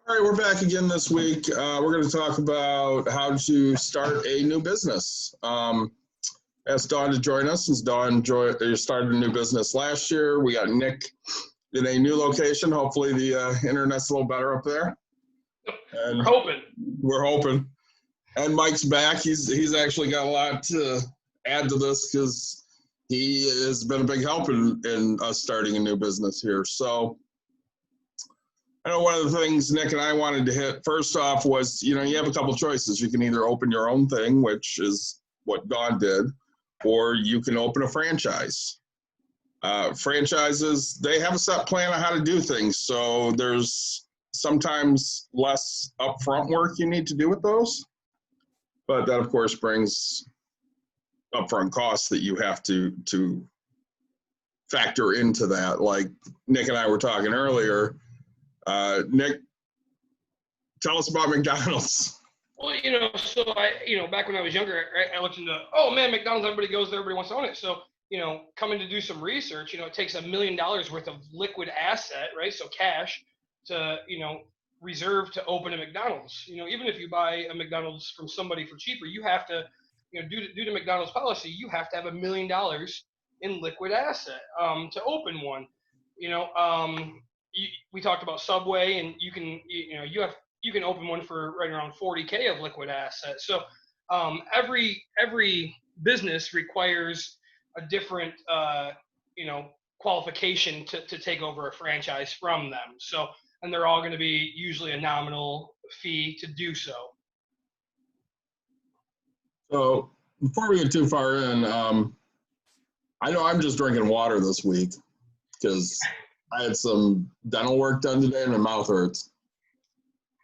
All right, we're back again this week. We're going to talk about how to start a new business. Ask Dawn to join us since Dawn started a new business last year. We got Nick in a new location. Hopefully the internet's a little better up there. And we're hoping. And Mike's back. He's actually got a lot to add to this because he has been a big help in us starting a new business here. So I know one of the things Nick and I wanted to hit first off was, you have a couple choices. You can either open your own thing, which is what Dawn did, or you can open a franchise. Franchises, they have a set plan on how to do things. So there's sometimes less upfront work you need to do with those. But that, of course, brings upfront costs that you have to factor into that. Like Nick and I were talking earlier. Nick, tell us about McDonald's. Well, so back when I was younger, I looked into, oh man, McDonald's, everybody goes there, everybody wants to own it. So, coming to do some research, it takes $1 million worth of liquid asset, right? So cash to, reserve to open a McDonald's. Even if you buy a McDonald's from somebody for cheaper, you have to, due to McDonald's policy, you have to have $1 million in liquid asset to open one. We talked about Subway, and you can open one for right around $40K of liquid assets. So every business requires a different qualification to take over a franchise from them. So, and they're all going to be usually a nominal fee to do so. So before we get too far in, I know I'm just drinking water this week because I had some dental work done today and my mouth hurts.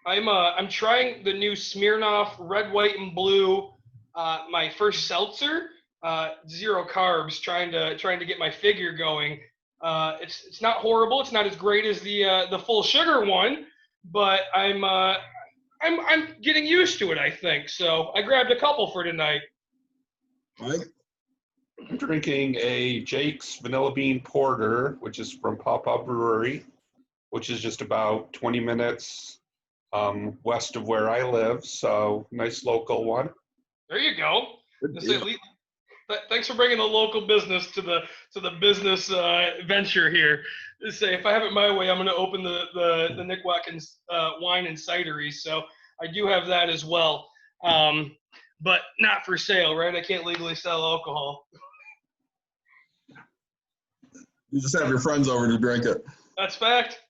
I'm trying the new Smirnoff Red, White, and Blue. My first seltzer, 0 carbs. Trying to get my figure going. It's not horrible. It's not as great as the full sugar one, but I'm getting used to it, I think. So I grabbed a couple for tonight. Mike? I'm drinking a Jake's Vanilla Bean Porter, which is from Pawpaw Brewery, which is just about 20 minutes west of where I live. So nice local one. There you go. Thanks for bringing the local business to the business venture here. Say, if I have it my way, I'm going to open the Nick Watkins wine and cidery. So I do have that as well, but not for sale, right? I can't legally sell alcohol. You just have your friends over to drink it. That's fact.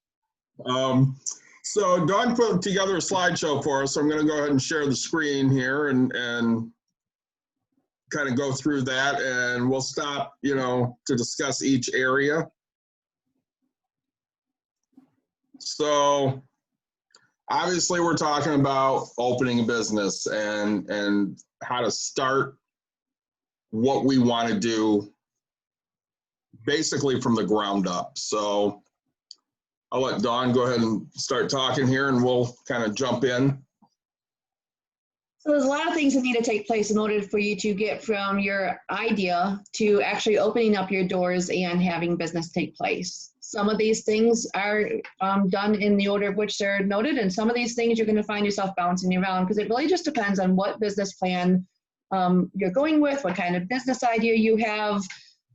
So Dawn put together a slideshow for us. So I'm going to go ahead and share the screen here and kind of go through that, and we'll stop, to discuss each area. So obviously we're talking about opening a business and how to start what we want to do basically from the ground up. So I'll let Dawn go ahead and start talking here and we'll kind of jump in. So there's a lot of things that need to take place in order for you to get from your idea to actually opening up your doors and having business take place. Some of these things are done in the order of which they're noted, and some of these things you're going to find yourself bouncing around because it really just depends on what business plan you're going with, what kind of business idea you have,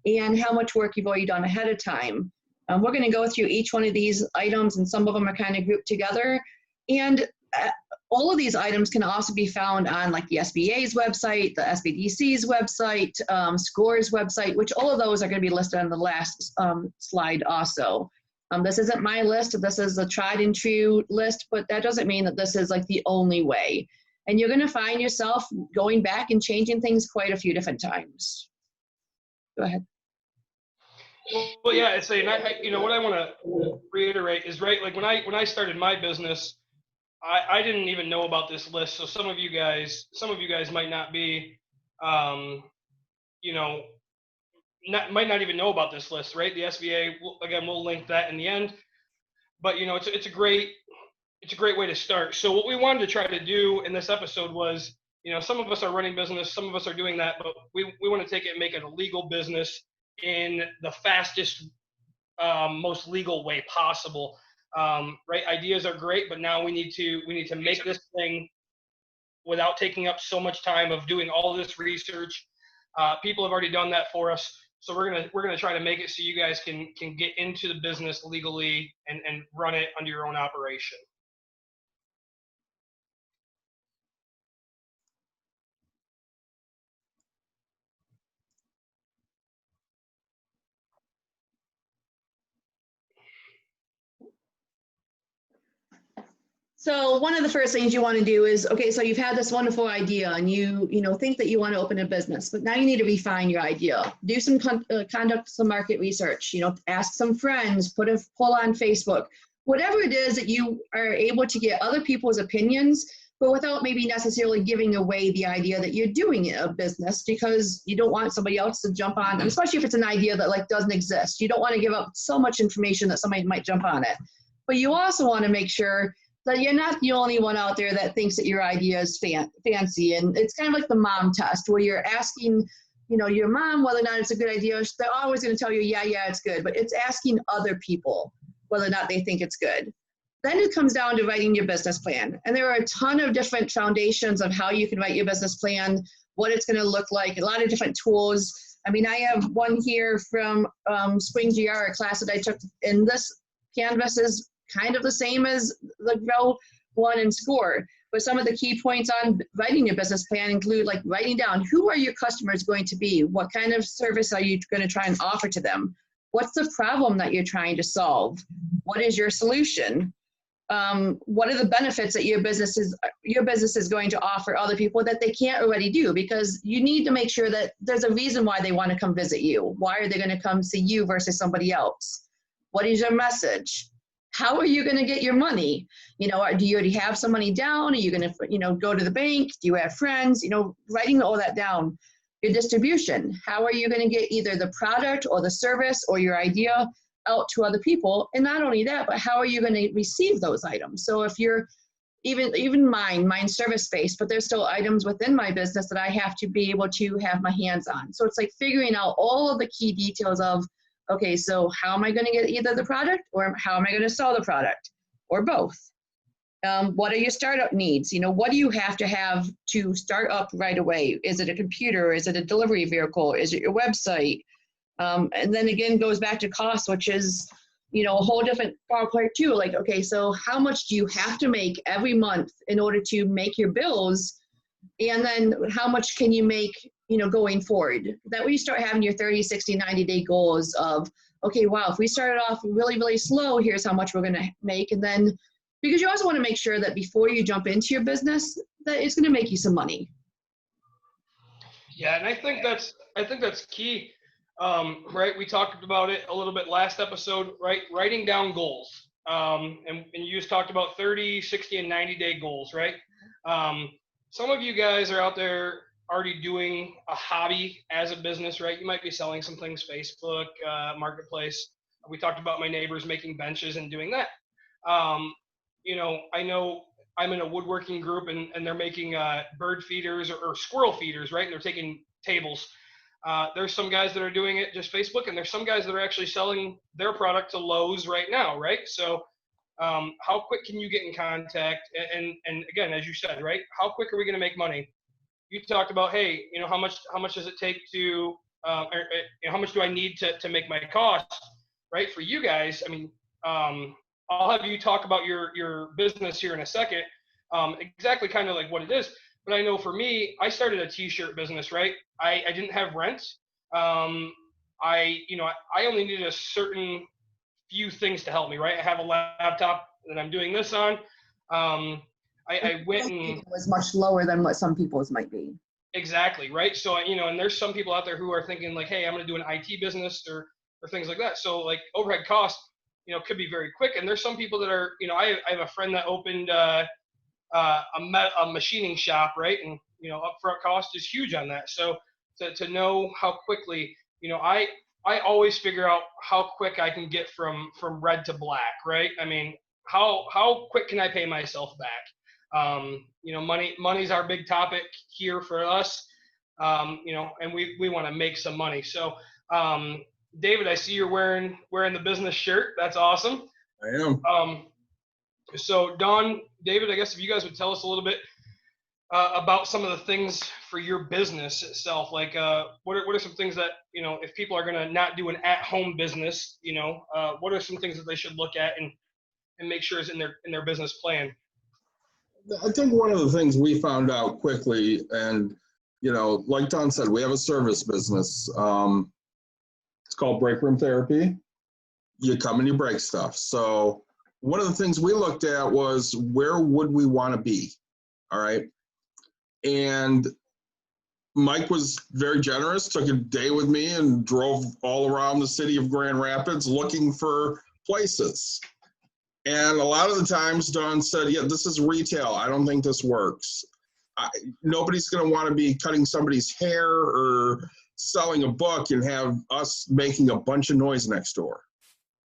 and how much work you've already done ahead of time. We're going to go through each one of these items, and some of them are kind of grouped together. And all of these items can also be found on like the SBA's website, the SBDC's website, SCORE's website, which all of those are going to be listed on the last slide also. This isn't my list. This is a tried and true list, but that doesn't mean that this is like the only way. And you're going to find yourself going back and changing things quite a few different times. Go ahead. Well, yeah, it's what I want to reiterate is, right, like when I started my business, I didn't even know about this list. So some of you guys might not be, might not even know about this list, right? The SBA, again, we'll link that in the end. But it's a great way to start. So what we wanted to try to do in this episode was, some of us are running business, some of us are doing that, but we want to take it and make it a legal business in the fastest, most legal way possible. right? Ideas are great, but now we need to make this thing without taking up so much time of doing all this research. People have already done that for us. So we're gonna try to make it so you guys can get into the business legally and run it under your own operation. So one of the first things you want to do is, okay, so you've had this wonderful idea and you think that you want to open a business, but now you need to refine your idea. Do some conduct some market research, ask some friends, put a poll on Facebook, whatever it is that you are able to get other people's opinions, but without maybe necessarily giving away the idea that you're doing a business, because you don't want somebody else to jump on, especially if it's an idea that like doesn't exist. You don't want to give up so much information that somebody might jump on it. But you also want to make sure that you're not the only one out there that thinks that your idea is fancy. And it's kind of like the mom test, where you're asking, your mom whether or not it's a good idea. They're always going to tell you, yeah, it's good. But it's asking other people whether or not they think it's good. Then it comes down to writing your business plan. And there are a ton of different foundations of how you can write your business plan, what it's going to look like, a lot of different tools. I mean, I have one here from Spring GR, a class that I took, and this Canvas is kind of the same as the Grow one in Score. But some of the key points on writing your business plan include like writing down, who are your customers going to be? What kind of service are you going to try and offer to them? What's the problem that you're trying to solve? What is your solution? What are the benefits that your business is going to offer other people that they can't already do? Because you need to make sure that there's a reason why they want to come visit you. Why are they going to come see you versus somebody else? What is your message? How are you going to get your money? Do you already have some money down? Are you going to, go to the bank? Do you have friends? Writing all that down. Your distribution. How are you going to get either the product or the service or your idea out to other people? And not only that, but how are you going to receive those items? So if you're even mine's service-based, but there's still items within my business that I have to be able to have my hands on. So it's like figuring out all of the key details of, okay, so how am I going to get either the product, or how am I going to sell the product, or both? What are your startup needs? What do you have to start up right away? Is it a computer? Is it a delivery vehicle? Is it your website? And then again, goes back to cost, which is, a whole different ballpark too. Like, okay, so how much do you have to make every month in order to make your bills? And then how much can you make, going forward? That way you start having your 30, 60, 90-day goals of, okay, wow, if we started off really, really slow, here's how much we're going to make. And then, because you also want to make sure that before you jump into your business, that it's going to make you some money. Yeah, and I think that's key. Right, we talked about it a little bit last episode, right? Writing down goals. And you just talked about 30, 60, and 90-day goals, right? Some of you guys are out there already doing a hobby as a business, right? You might be selling some things, Facebook, Marketplace. We talked about my neighbors making benches and doing that. I know I'm in a woodworking group and they're making bird feeders or squirrel feeders, right? And they're taking tables. There's some guys that are doing it just Facebook, and there's some guys that are actually selling their product to Lowe's right now, right? So how quick can you get in contact? And again, as you said, right, how quick are we going to make money? You talked about, hey, how much does it take to, or how much do I need to make my cost, right? For you guys, I mean, I'll have you talk about your business here in a second, exactly kind of like what it is. But I know for me, I started a t-shirt business, right? I didn't have rent. I only needed a certain few things to help me, right? I have a laptop that I'm doing this on. I went and it was much lower than what some people's might be. Exactly, right? So, and there's some people out there who are thinking like, hey, I'm going to do an IT business or things like that. So like overhead costs, could be very quick. And there's some people that are, I have a friend that opened a machining shop, right? And, upfront cost is huge on that. So to know how quickly, I always figure out how quick I can get from red to black, right? I mean, how quick can I pay myself back? Money's our big topic here for us, and we want to make some money. So, David, I see you're wearing the business shirt. That's awesome. I am. So Don, David, I guess if you guys would tell us a little bit about some of the things for your business itself, like what are some things that, you know, if people are going to not do an at-home business, you know, what are some things that they should look at and make sure is in their business plan? I think one of the things we found out quickly, and, you know, like Don said, we have a service business. It's called break room therapy. You come and you break stuff. So one of the things we looked at was, where would we want to be? All right. And Mike was very generous, took a day with me and drove all around the city of Grand Rapids looking for places. And a lot of the times Don said, yeah, this is retail. I don't think this works. Nobody's going to want to be cutting somebody's hair or selling a book and have us making a bunch of noise next door.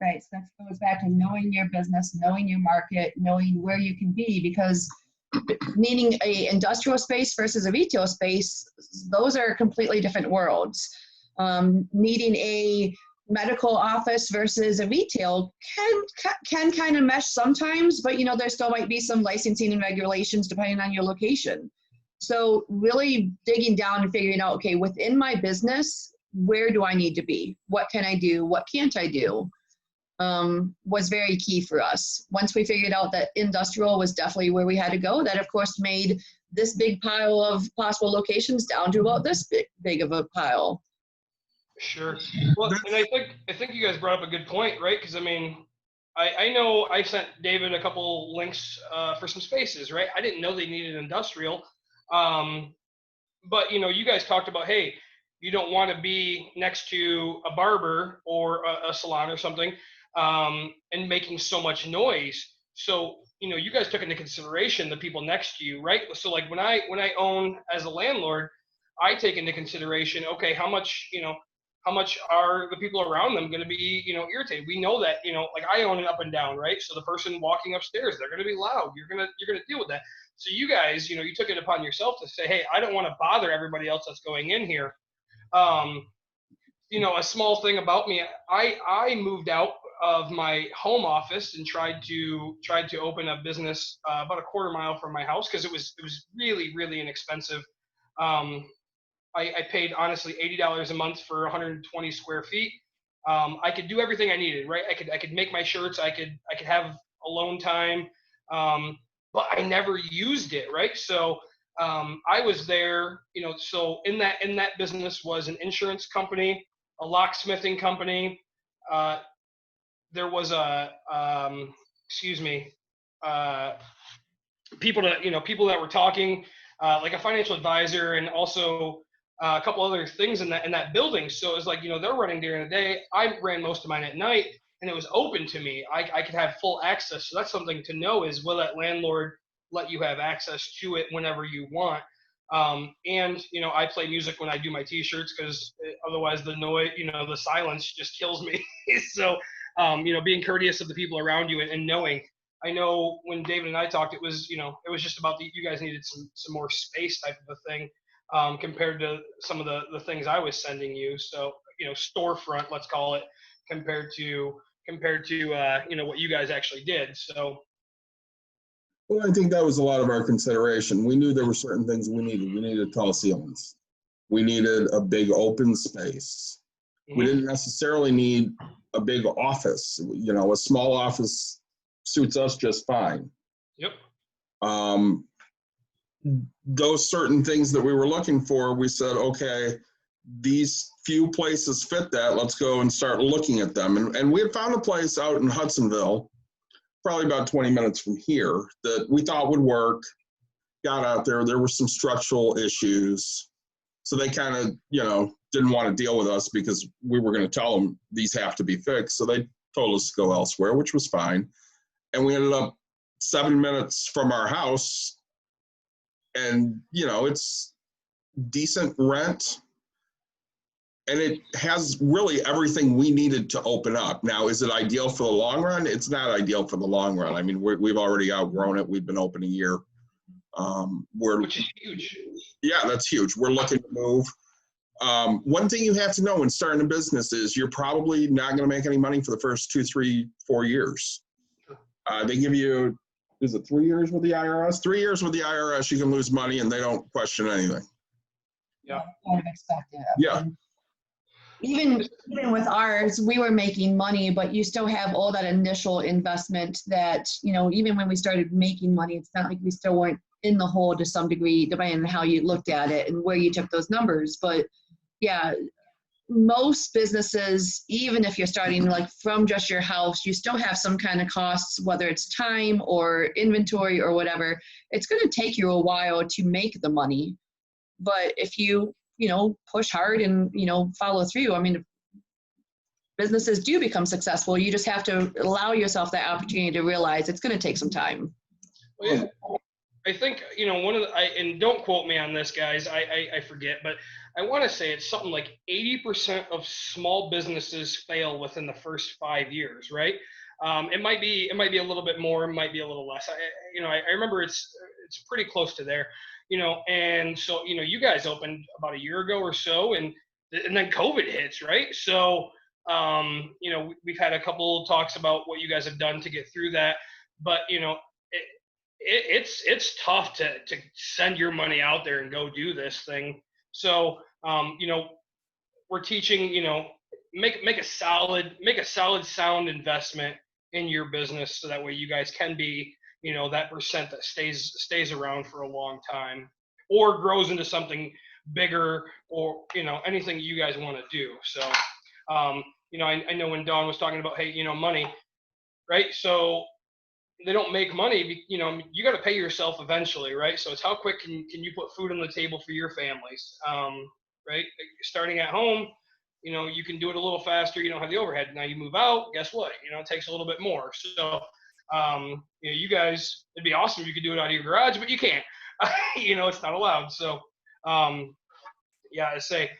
Right. So that goes back to knowing your business, knowing your market, knowing where you can be, because needing a industrial space versus a retail space, those are completely different worlds. Needing a medical office versus a retail can kind of mesh sometimes, but you know, there still might be some licensing and regulations depending on your location. So really digging down and figuring out, okay, within my business, where do I need to be? What can I do? What can't I do? Was very key for us. Once we figured out that industrial was definitely where we had to go, that of course made this big pile of possible locations down to about this big of a pile. Sure. Well, and I think you guys brought up a good point, right? Because I mean, I know I sent David a couple links for some spaces, right? I didn't know they needed industrial, but you know, you guys talked about, hey, you don't want to be next to a barber or a salon or something, and making so much noise. So you know, you guys took into consideration the people next to you, right? So like when I own as a landlord, I take into consideration, okay, how much are the people around them going to be, you know, irritated? We know that, you know, like I own an up and down, right? So the person walking upstairs, they're going to be loud. You're going to deal with that. So you guys, you know, you took it upon yourself to say, hey, I don't want to bother everybody else that's going in here. You know, a small thing about me, I moved out of my home office and tried to open a business about a quarter mile from my house, because it was really, really inexpensive. I paid honestly $80 a month for 120 square feet. I could do everything I needed, right? I could make my shirts. I could have alone time, but I never used it, right? So I was there, you know. So in that business was an insurance company, a locksmithing company. There was people that were talking, like a financial advisor, and also a couple other things in that building. So it was like, you know, they're running during the day. I ran most of mine at night, and it was open to me. I could have full access. So that's something to know, is will that landlord let you have access to it whenever you want? And you know, I play music when I do my t-shirts, because otherwise the noise, you know, the silence just kills me. So you know, being courteous of the people around you, and knowing. I know when David and I talked, it was just about you guys needed some more space type of a thing, compared to some of the things I was sending you. So, you know, storefront, let's call it, compared to you know, what you guys actually did. So. Well, I think that was a lot of our consideration. We knew there were certain things we needed. We needed tall ceilings. We needed a big open space. Mm-hmm. We didn't necessarily need a big office. You know, a small office suits us just fine. Yep. Those certain things that we were looking for, we said, okay, these few places fit that. Let's go and start looking at them. And we had found a place out in Hudsonville, probably about 20 minutes from here, that we thought would work. Got out there. There were some structural issues. So they kind of, you know, didn't want to deal with us because we were going to tell them these have to be fixed. So they told us to go elsewhere, which was fine. And we ended up 7 minutes from our house. And, you know, it's decent rent. And it has really everything we needed to open up. Now, is it ideal for the long run? It's not ideal for the long run. I mean, we've already outgrown it. We've been open a year. Which is huge. Yeah, that's huge. We're looking to move. One thing you have to know when starting a business is you're probably not going to make any money for the first 2, 3, 4 years. They give you, is it 3 years with the IRS? 3 years with the IRS, you can lose money and they don't question anything. Yeah. Kind of expected. Yeah. And even with ours, we were making money, but you still have all that initial investment that, you know, even when we started making money, it's not like we still weren't in the hole to some degree, depending on how you looked at it and where you took those numbers. But yeah, most businesses, even if you're starting like from just your house, you still have some kind of costs, whether it's time or inventory or whatever. It's going to take you a while to make the money. But if you, you know, push hard and, you know, follow through, I mean, businesses do become successful. You just have to allow yourself that opportunity to realize it's going to take some time. Well, yeah. I think, you know, one of the, and don't quote me on this, guys, I forget, but I want to say it's something like 80% of small businesses fail within the first 5 years, right? It might be a little bit more, it might be a little less. I remember it's pretty close to there, you know, and so, you know, you guys opened about a year ago or so, and then COVID hits, right? So, you know, we've had a couple talks about what you guys have done to get through that, but, you know, it's tough to send your money out there and go do this thing. So, you know, we're teaching, you know, make a solid sound investment in your business, so that way you guys can be, you know, that percent that stays around for a long time, or grows into something bigger, or, you know, anything you guys want to do. So, you know, I know when Dawn was talking about, hey, you know, money, right? So they don't make money, you know, you got to pay yourself eventually, right? So it's how quick can you put food on the table for your families, right? Starting at home, you know, you can do it a little faster. You don't have the overhead. Now you move out, guess what? You know, it takes a little bit more. So, you know, you guys, it'd be awesome if you could do it out of your garage, but you can't. You know, it's not allowed. So, yeah, I say,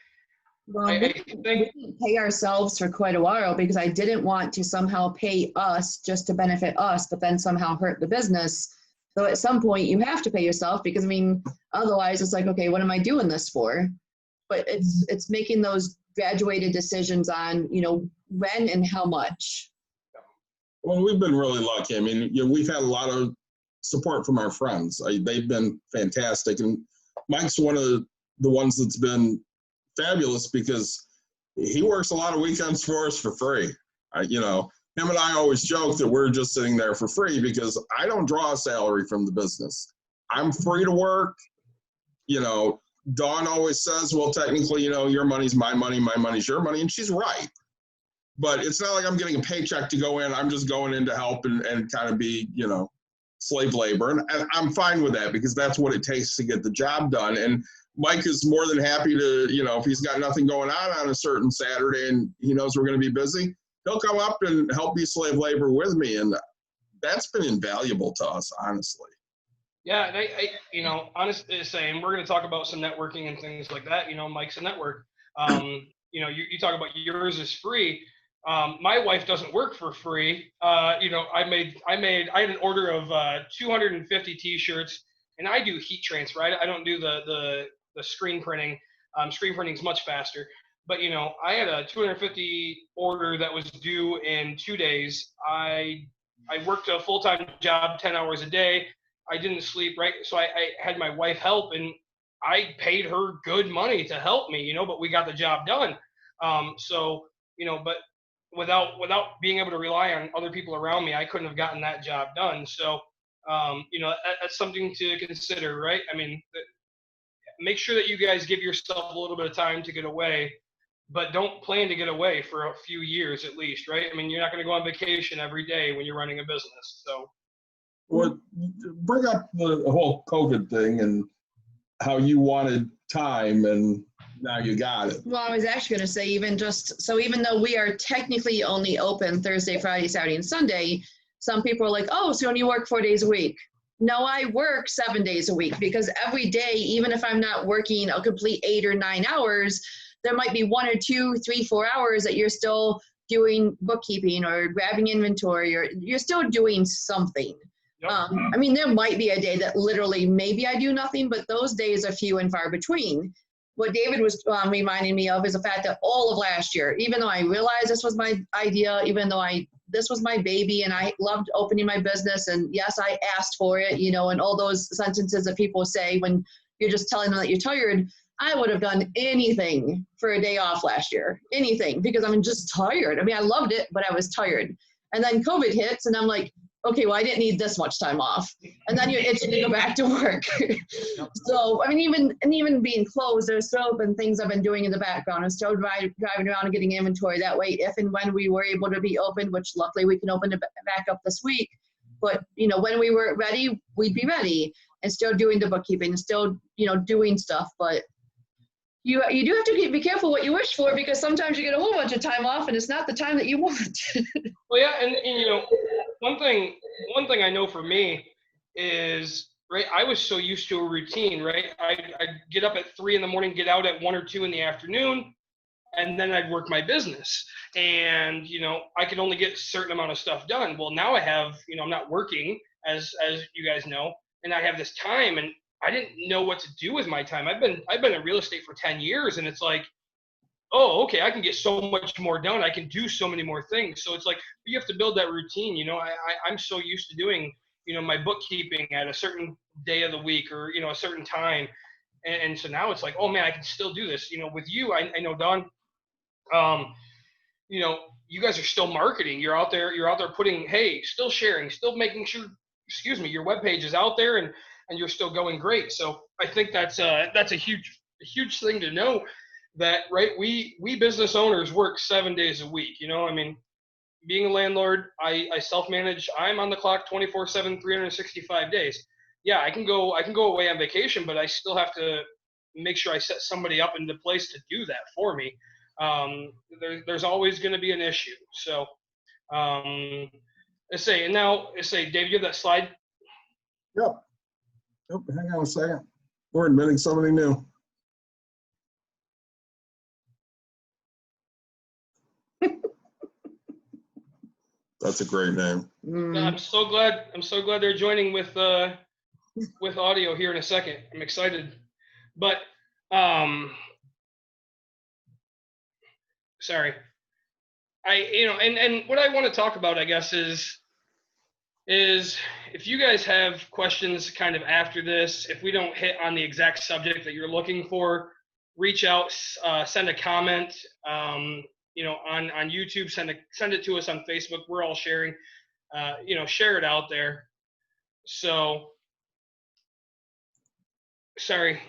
Well, I we think didn't pay ourselves for quite a while because I didn't want to somehow pay us just to benefit us, but then somehow hurt the business. So at some point you have to pay yourself, because I mean, otherwise it's like, okay, what am I doing this for? But it's making those graduated decisions on, you know, when and how much. Well, we've been really lucky. I mean, you know, we've had a lot of support from our friends. They've been fantastic. And Mike's one of the ones that's been fabulous, because he works a lot of weekends for us for free. You know, him and I always joke that we're just sitting there for free, because I don't draw a salary from the business. I'm free to work. You know, Dawn always says, well, technically, you know, your money's my money, my money's your money. And she's right. But it's not like I'm getting a paycheck to go in. I'm just going in to help and kind of be, you know, slave labor. And I'm fine with that, because that's what it takes to get the job done. And Mike is more than happy to, you know, if he's got nothing going on a certain Saturday and he knows we're going to be busy, he'll come up and help be slave labor with me. And that's been invaluable to us, honestly. Yeah, and I you know, honestly saying, we're going to talk about some networking and things like that. You know, Mike's a network. You know, you talk about yours is free. My wife doesn't work for free. You know, I had an order of 250 T-shirts, and I do heat transfer. I don't do the screen printing. Screen printing is much faster. But, you know, I had a 250 order that was due in 2 days. I worked a full-time job, 10 hours a day. I didn't sleep, right? So I had my wife help, and I paid her good money to help me, you know, but we got the job done. So, you know, but without being able to rely on other people around me, I couldn't have gotten that job done. So, you know, that's something to consider, right? I mean, make sure that you guys give yourself a little bit of time to get away, but don't plan to get away for a few years at least, right? I mean, you're not going to go on vacation every day when you're running a business. So, well, bring up the whole COVID thing and how you wanted time and now you got it. Well, I was actually going to say, even though we are technically only open Thursday, Friday, Saturday, and Sunday, some people are like, oh, so you only work 4 days a week. No, I work 7 days a week, because every day, even if I'm not working a complete 8 or 9 hours, there might be 1 or 2, 3, 4 hours that you're still doing bookkeeping or grabbing inventory, or you're still doing something. yep. I mean, there might be a day that literally maybe I do nothing, but those days are few and far between. What David was reminding me of is the fact that all of last year, even though I realized this was my idea, even though I this was my baby and I loved opening my business. And yes, I asked for it, you know, and all those sentences that people say when you're just telling them that you're tired. I would have done anything for a day off last year, anything, because I'm just tired. I mean, I loved it, but I was tired. And then COVID hits and I'm like, okay, well, I didn't need this much time off. And then you're itching to go back to work. So, I mean, even being closed, there's still been things I've been doing in the background. I'm still driving around and getting inventory. That way, if and when we were able to be open, which luckily we can open it back up this week. But, you know, when we were ready, we'd be ready and still doing the bookkeeping, still, you know, doing stuff. But you do have to be careful what you wish for, because sometimes you get a whole bunch of time off and it's not the time that you want. Well, yeah, and you know, one thing I know for me is, right, I was so used to a routine, right? I'd get up at 3 a.m, get out at 1 or 2 p.m, and then I'd work my business. And, you know, I could only get a certain amount of stuff done. Well, now I have, you know, I'm not working, as you guys know, and I have this time, and I didn't know what to do with my time. I've been in real estate for 10 years, and it's like, oh, okay, I can get so much more done. I can do so many more things. So it's like, you have to build that routine. You know, I'm so used to doing, you know, my bookkeeping at a certain day of the week, or, you know, a certain time. And so now it's like, oh man, I can still do this. You know, with you, I know, Don, you know, you guys are still marketing. You're out there putting, hey, still sharing, still making sure, your webpage is out there, and you're still going great. So I think that's a huge thing to know, that, right, we business owners work 7 days a week. You know, I mean, being a landlord, I self-manage. I'm on the clock 24/7, 365 days. Yeah, I can go away on vacation, but I still have to make sure I set somebody up into place to do that for me. There's always going to be an issue. So let's say, David, you have that slide? Yep. Oh, hang on a second. We're admitting somebody new. That's a great name. Yeah, I'm so glad they're joining with audio here in a second. I'm excited. But sorry. And what I want to talk about, I guess, is if you guys have questions kind of after this, if we don't hit on the exact subject that you're looking for, reach out, send a comment, you know, on YouTube, send it to us on Facebook. We're all sharing, you know, share it out there. So, sorry.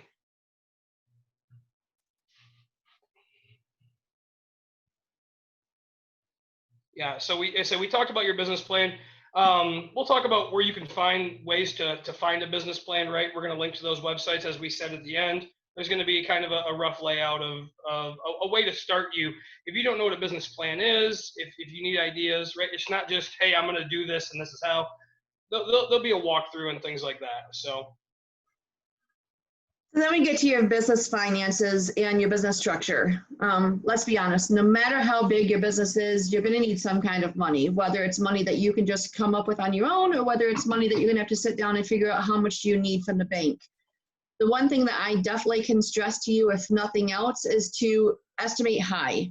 Yeah, so we talked about your business plan. We'll talk about where you can find ways to find a business plan, right? We're going to link to those websites, as we said at the end. There's going to be kind of a rough layout of a way to start you. If you don't know what a business plan is, if you need ideas, right? It's not just, hey, I'm going to do this and this is how. There'll be a walkthrough and things like that. So. And then we get to your business finances and your business structure. Let's be honest, no matter how big your business is, you're going to need some kind of money, whether it's money that you can just come up with on your own, or whether it's money that you're going to have to sit down and figure out how much do you need from the bank. The one thing that I definitely can stress to you, if nothing else, is to estimate high.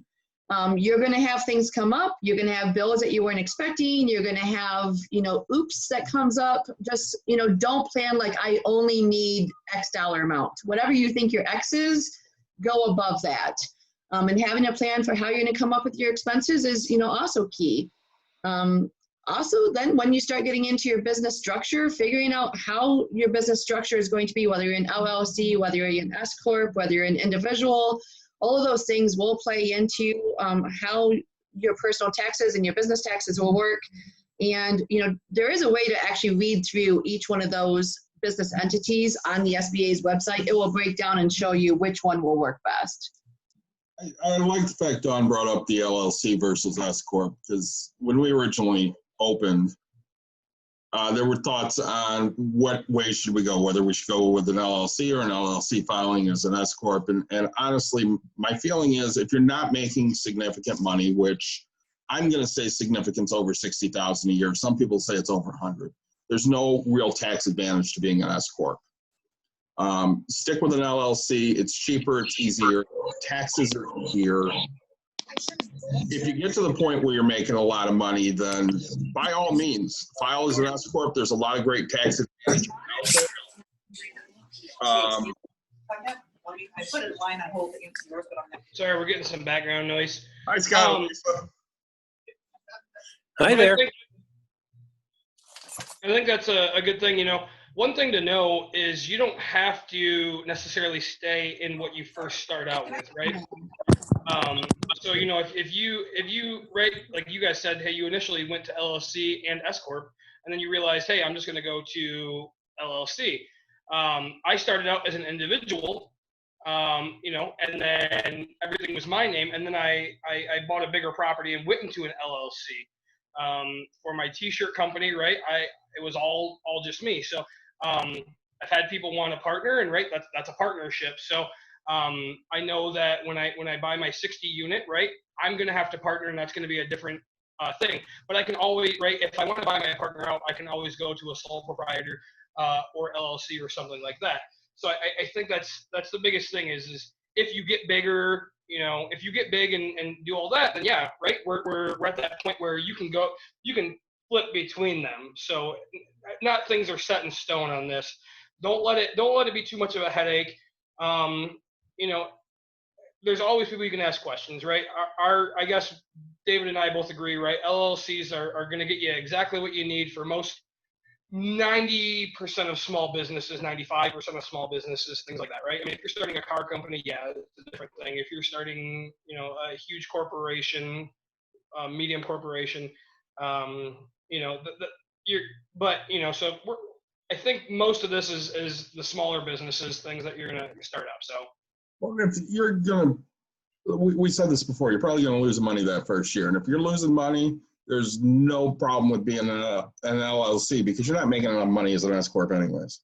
You're going to have things come up. You're going to have bills that you weren't expecting. You're going to have, you know, oops that comes up. Just, you know, don't plan like I only need X dollar amount. Whatever you think your X is, go above that. And having a plan for how you're going to come up with your expenses is, you know, also key. Also, then when you start getting into your business structure, figuring out how your business structure is going to be, whether you're an LLC, whether you're an S Corp, whether you're an individual, all of those things will play into how your personal taxes and your business taxes will work. And, you know, there is a way to actually read through each one of those business entities on the SBA's website. It will break down and show you which one will work best. I like the fact Dawn brought up the LLC versus S Corp, because when we originally opened, there were thoughts on what way should we go, whether we should go with an LLC or an LLC filing as an S Corp. And honestly, my feeling is if you're not making significant money, which I'm going to say significant's over $60,000 a year. Some people say it's over 100. There's no real tax advantage to being an S Corp. Stick with an LLC. It's cheaper. It's easier. Taxes are easier. if you get to the point where you're making a lot of money, then by all means, file as an S corp. There's a lot of great tax advantages out there. I put a line on hold to answer yours, but I'm not. Sorry, we're getting some background noise. Hi, Scott. Hi there. I think that's a good thing. One thing to know is you don't have to necessarily stay in what you first start out with, right? So if you right, like you guys said, hey, you initially went to LLC and S corp, and then you realized, hey, I'm just going to go to LLC. I started out as an individual, and then everything was my name, and then I bought a bigger property and went into an LLC for my T-shirt company, right? It was all just me. So I've had people want a partner, and right, that's a partnership. So I know that when I buy my 60 unit, right, I'm going to have to partner, and that's going to be a different thing. But I can always, right, if I want to buy my partner out, I can always go to a sole proprietor or LLC or something like that. So I think that's the biggest thing is if you get bigger, if you get big and do all that, then yeah, right, we're at that point where you can flip between them. So not things are set in stone on this. Don't let it be too much of a headache. There's always people you can ask questions, right? I guess David and I both agree, right? LLCs are going to get you exactly what you need for most 90% of small businesses, 95% of small businesses, things like that, right? I mean, if you're starting a car company, yeah, it's a different thing. If you're starting, a huge corporation, medium corporation, so I think most of this is the smaller businesses, things that you're going to start up. So, Well, if you're going to, we said this before, you're probably going to lose money that first year. And if you're losing money, there's no problem with being an LLC because you're not making enough money as an S corp anyways.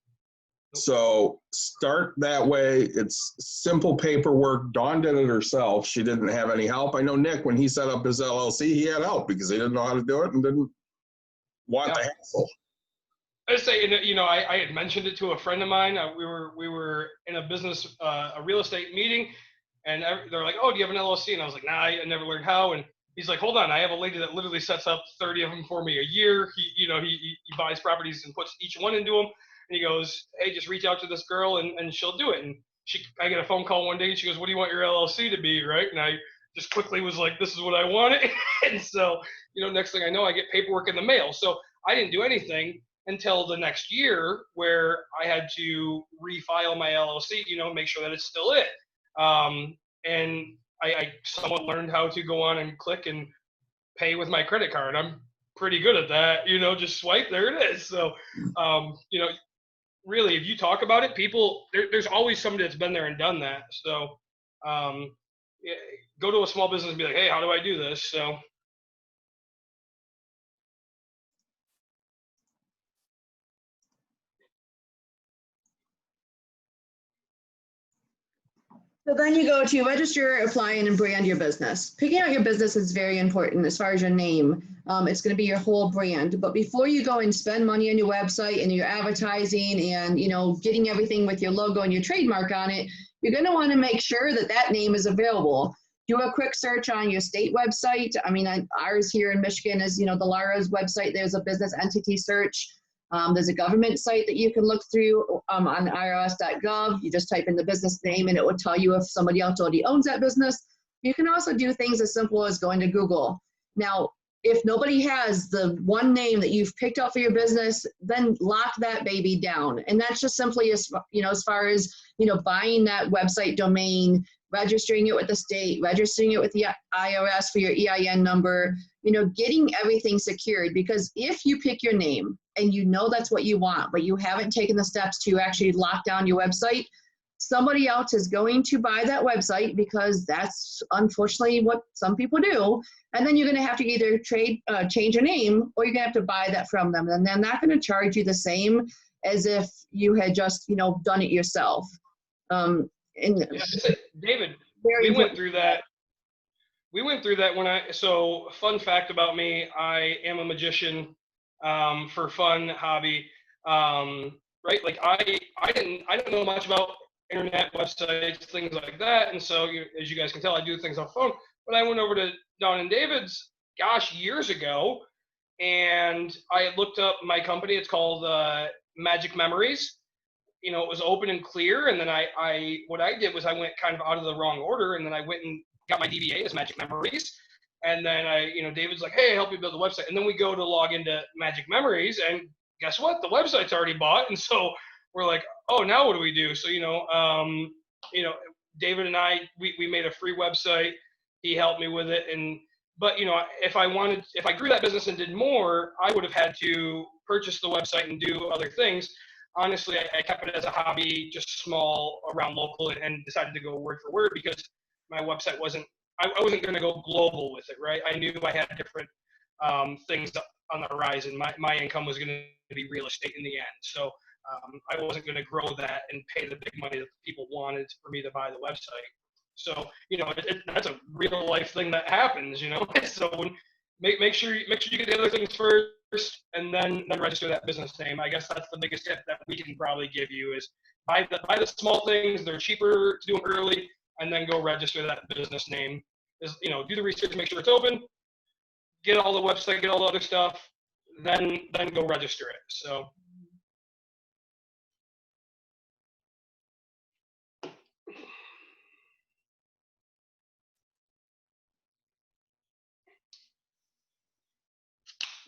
So start that way. It's simple paperwork. Dawn did it herself. She didn't have any help. I know Nick, when he set up his LLC, he had help because he didn't know how to do it and didn't want the hassle. I say, I had mentioned it to a friend of mine. We were in a business, a real estate meeting, and they're like, "Oh, do you have an LLC?" And I was like, "Nah, I never learned how." And he's like, "Hold on, I have a lady that literally sets up 30 of them for me a year. He buys properties and puts each one into them." And he goes, "Hey, just reach out to this girl and she'll do it." And I get a phone call one day and she goes, "What do you want your LLC to be?" Right? And I just quickly was like, "This is what I wanted." And so, next thing I know, I get paperwork in the mail. So I didn't do anything until the next year where I had to refile my LLC, make sure that it's still it. And I somewhat learned how to go on and click and pay with my credit card. I'm pretty good at that, just swipe, there it is. So, really, if you talk about it, there's always somebody that's been there and done that. So, go to a small business and be like, "Hey, how do I do this?" So. So then you go to register, apply, and brand your business. Picking out your business is very important as far as your name. It's going to be your whole brand. But before you go and spend money on your website and your advertising and, getting everything with your logo and your trademark on it, you're going to want to make sure that that name is available. Do a quick search on your state website. I mean, ours here in Michigan is, the LARA's website. There's a business entity search. There's a government site that you can look through on irs.gov. You just type in the business name and it will tell you if somebody else already owns that business. You can also do things as simple as going to Google. Now, if nobody has the one name that you've picked out for your business, then lock that baby down. And that's just simply as far as, buying that website domain, registering it with the state, registering it with the IRS for your EIN number, getting everything secured. Because if you pick your name and that's what you want, but you haven't taken the steps to actually lock down your website, somebody else is going to buy that website because that's unfortunately what some people do. And then you're going to have to either change your name or you're going to have to buy that from them. And they're not going to charge you the same as if you had just, done it yourself. David, we went through that. So fun fact about me, I am a magician for fun hobby. Right? Like I didn't know much about internet websites, things like that. And so as you guys can tell, I do things on phone. But I went over to Don and David's, gosh, years ago, and I had looked up my company. It's called Magic Memories. You know, it was open and clear. And then what I did was I went kind of out of the wrong order, and then I went and got my DBA as Magic Memories. And then David's like, hey, I help you build the website. And then we go to log into Magic Memories, and guess what? The website's already bought. And so we're like, oh, now what do we do? So, David and I, we made a free website. He helped me with it. But if I grew that business and did more, I would have had to purchase the website and do other things. Honestly, I kept it as a hobby, just small, around local, and decided to go word for word because my website I wasn't going to go global with it, right? I knew I had different things on the horizon. My income was going to be real estate in the end. So I wasn't going to grow that and pay the big money that people wanted for me to buy the website. So, that's a real life thing that happens, So make sure you get the other things first, and then register that business name. I guess that's the biggest tip that we can probably give you is buy the small things. They're cheaper to do them early, and then go register that business name. Do the research, make sure it's open, get all the website, get all the other stuff, then go register it. So.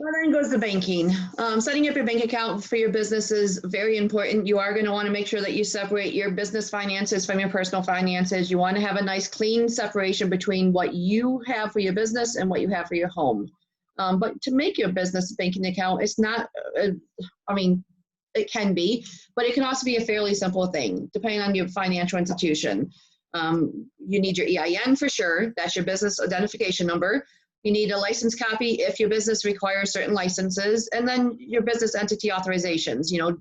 Well, then goes the banking. Setting up your bank account for your business is very important. You are going to want to make sure that you separate your business finances from your personal finances. You want to have a nice clean separation between what you have for your business and what you have for your home. But to make your business banking account, it's not, it can be, but it can also be a fairly simple thing, depending on your financial institution. You need your EIN for sure. That's your business identification number. You need a license copy if your business requires certain licenses, and then your business entity authorizations, your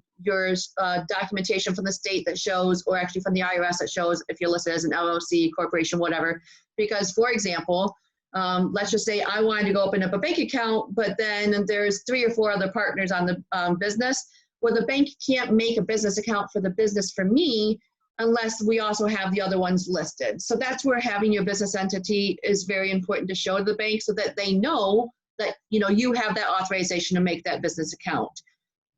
documentation from the state that shows, or actually from the IRS that shows if you're listed as an LLC, corporation, whatever. Because, for example, let's just say I wanted to go open up a bank account, but then there's 3 or 4 other partners on the business. Well, the bank can't make a business account for the business for me unless we also have the other ones listed. So that's where having your business entity is very important to show to the bank so that they know that, you have that authorization to make that business account.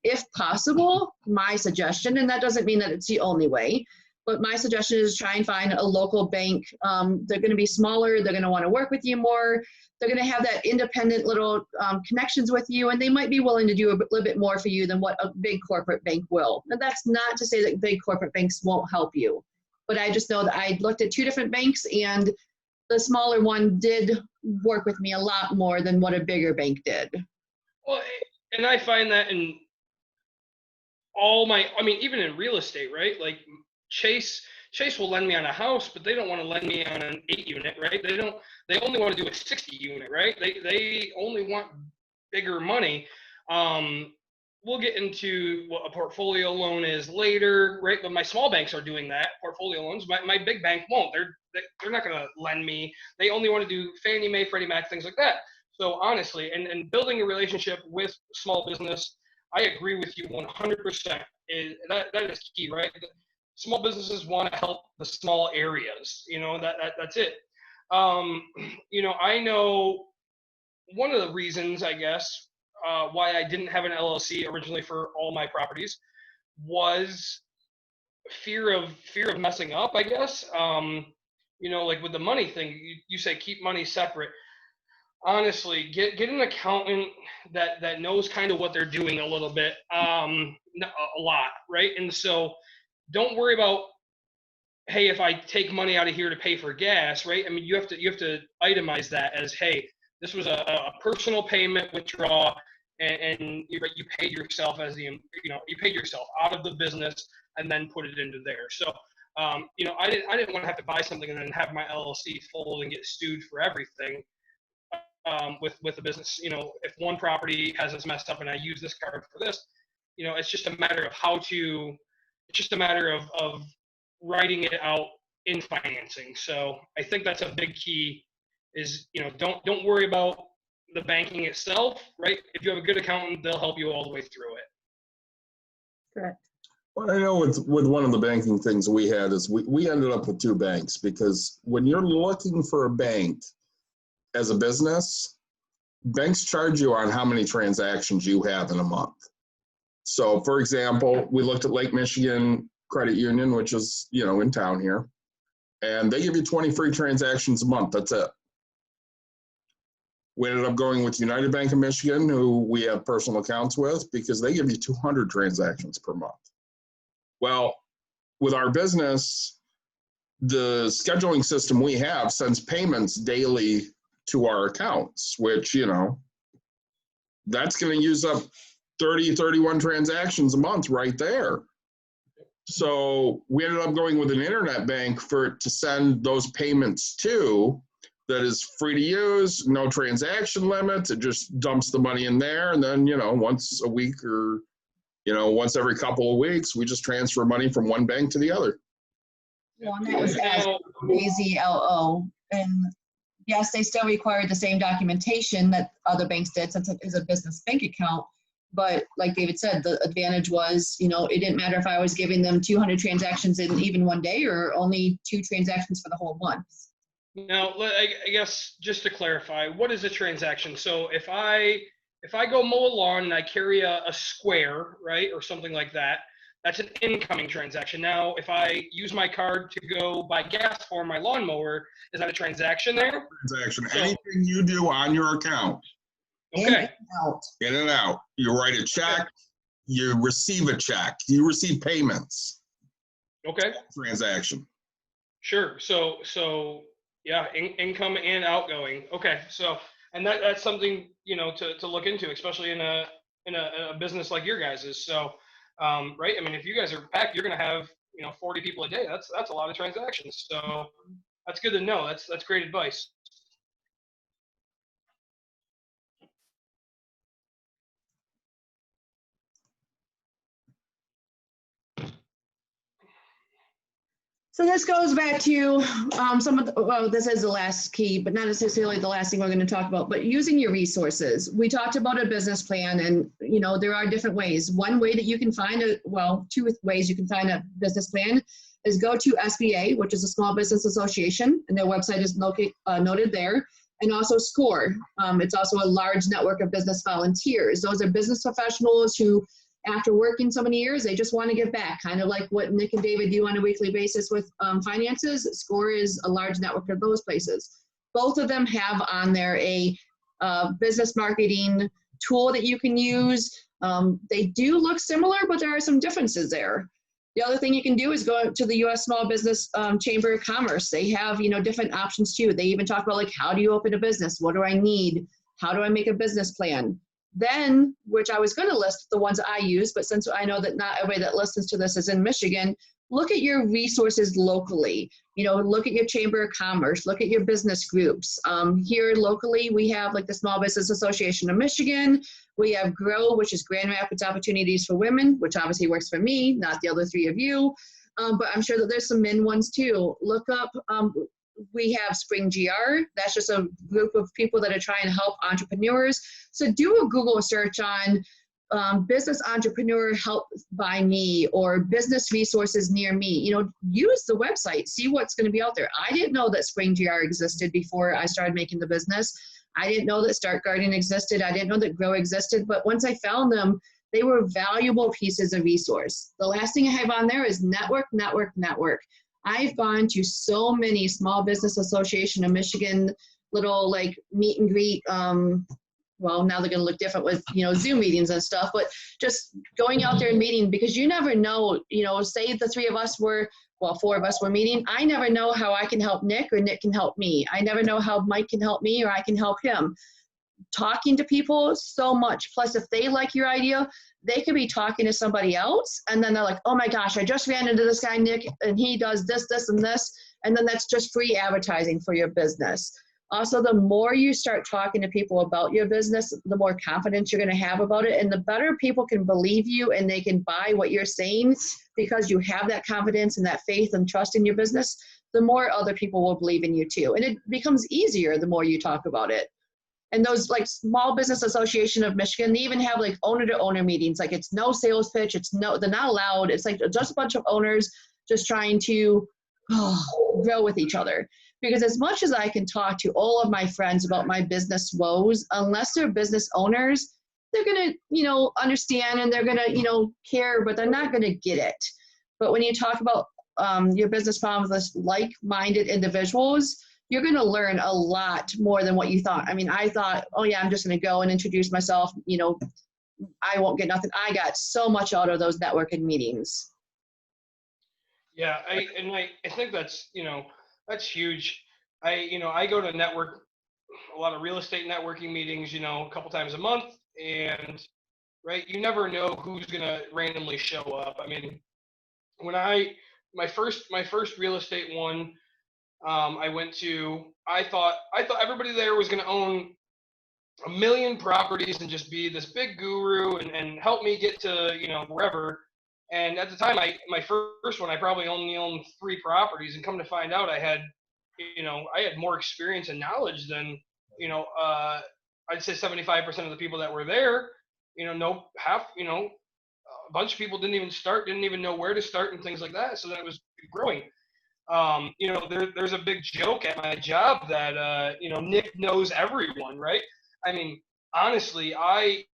If possible, my suggestion, and that doesn't mean that it's the only way, but my suggestion is try and find a local bank. They're going to be smaller. They're going to want to work with you more. They're going to have that independent little connections with you, and they might be willing to do a little bit more for you than what a big corporate bank will. Now, that's not to say that big corporate banks won't help you, but I just know that I looked at 2 different banks, and the smaller one did work with me a lot more than what a bigger bank did. Well, and I find that in even in real estate, right? Like Chase will lend me on a house, but they don't want to lend me on an 8 unit, right? They only want to do a 60 unit, right? They only want bigger money. We'll get into what a portfolio loan is later, right? But my small banks are doing that, portfolio loans. My big bank won't. They're not going to lend me. They only want to do Fannie Mae, Freddie Mac, things like that. So honestly, and building a relationship with small business, I agree with you 100%. That is key, right? Small businesses want to help the small areas. That's it. I know one of the reasons, I guess, why I didn't have an LLC originally for all my properties was fear of messing up, I guess. Like with the money thing, you say keep money separate. Honestly, get an accountant that knows kind of what they're doing a little bit, a lot, right? And so don't worry about, hey, if I take money out of here to pay for gas, right? I mean, you have to itemize that as, hey, this was a personal payment withdrawal, and you paid yourself you paid yourself out of the business and then put it into there. So, I didn't want to have to buy something and then have my LLC fold and get sued for everything. With the business, if one property has this messed up and I use this card for this, it's just a matter of it's just a matter of writing it out in financing. So I think that's a big key is, don't worry about the banking itself, right? If you have a good accountant, they'll help you all the way through it. Correct. Well, I know with one of the banking things we had is we ended up with 2 banks, because when you're looking for a bank, as a business, banks charge you on how many transactions you have in a month. So for example, we looked at Lake Michigan Credit Union, which is, in town here, and they give you 20 free transactions a month. That's it. We ended up going with United Bank of Michigan, who we have personal accounts with, because they give you 200 transactions per month. Well, with our business, the scheduling system we have sends payments daily to our accounts, which, that's going to use up 30, 31 transactions a month right there. So we ended up going with an internet bank to send those payments to, that is free to use, no transaction limits. It just dumps the money in there. And then, once a week or, once every couple of weeks, we just transfer money from one bank to the other. Well, and that was as AZLO. And yes, they still require the same documentation that other banks did, since it is a business bank account. But like David said, the advantage was, it didn't matter if I was giving them 200 transactions in even one day or only 2 transactions for the whole month. Now, I guess just to clarify, what is a transaction? So if I go mow a lawn and I carry a square, right, or something like that, that's an incoming transaction. Now, if I use my card to go buy gas for my lawnmower, is that a transaction there? Transaction. Anything you do on your account. Okay. In and out. You write a check, you receive a check, you receive payments. Okay. Transaction. Sure. So yeah, income and outgoing. Okay. So, and that's something, to look into, especially in a business like your guys's. So, right. I mean, if you guys are packed, you're going to have, 40 people a day. That's a lot of transactions. So that's good to know. That's great advice. So this goes back to this is the last key, but not necessarily the last thing we're going to talk about, but using your resources. We talked about a business plan, and, there are different ways. One way that you can find 2 ways you can find a business plan is go to SBA, which is a Small Business Association, and their website is noted there, and also SCORE. It's also a large network of business volunteers. Those are business professionals who, after working so many years, they just want to give back, kind of like what Nick and David do on a weekly basis with finances. SCORE is a large network of those places. Both of them have on there a business marketing tool that you can use. They do look similar, but there are some differences there. The other thing you can do is go to the U.S. Small Business Chamber of Commerce. They have, different options too. They even talk about, how do you open a business? What do I need? How do I make a business plan? Then, which I was going to list the ones I use, but since I know that not everybody that listens to this is in Michigan, look at your resources locally. Look at your Chamber of Commerce, look at your business groups. Here locally, we have the Small Business Association of Michigan. We have GROW, which is Grand Rapids Opportunities for Women, which obviously works for me, not the other 3 of you. But I'm sure that there's some men ones too. Look up, we have Spring GR. That's just a group of people that are trying to help entrepreneurs. So do a Google search on business entrepreneur help by me or business resources near me. Use the website, see what's going to be out there. I didn't know that Spring GR existed before I started making the business. I didn't know that Start Garden existed. I didn't know that Grow existed. But once I found them, they were valuable pieces of resource. The last thing I have on there is network. I've gone to so many Small Business Association of Michigan little meet and greet. Well, now they're going to look different with, Zoom meetings and stuff, but just going out there and meeting, because you never know, say the 4 of us were meeting. I never know how I can help Nick or Nick can help me. I never know how Mike can help me or I can help him. Talking to people so much. Plus, if they like your idea, they could be talking to somebody else, and then they're like, oh my gosh, I just ran into this guy, Nick, and he does this, this, and this. And then that's just free advertising for your business. Also, the more you start talking to people about your business, the more confidence you're going to have about it, and the better people can believe you and they can buy what you're saying because you have that confidence and that faith and trust in your business, the more other people will believe in you too. And it becomes easier the more you talk about it. And those Small Business Association of Michigan, they even have owner to owner meetings. It's no sales pitch. They're not allowed. It's just a bunch of owners just trying to grow with each other. Because as much as I can talk to all of my friends about my business woes, unless they're business owners, they're going to, understand, and they're going to, care, but they're not going to get it. But when you talk about your business problems with like-minded individuals, you're going to learn a lot more than what you thought. I mean, I thought, oh yeah, I'm just going to go and introduce myself. I won't get nothing. I got so much out of those networking meetings. Yeah, I think that's huge. I go to a lot of real estate networking meetings, a couple times a month, and right, you never know who's gonna randomly show up. I mean, when my first real estate one, I went to, I thought everybody there was gonna own 1 million properties and just be this big guru and help me get to wherever. And at the time, my first one, I probably only owned 3 properties, and come to find out, I had more experience and knowledge than I'd say 75% of the people that were there. A bunch of people didn't even know where to start and things like that. So then it was growing. There's a big joke at my job that Nick knows everyone, right? I mean, honestly, I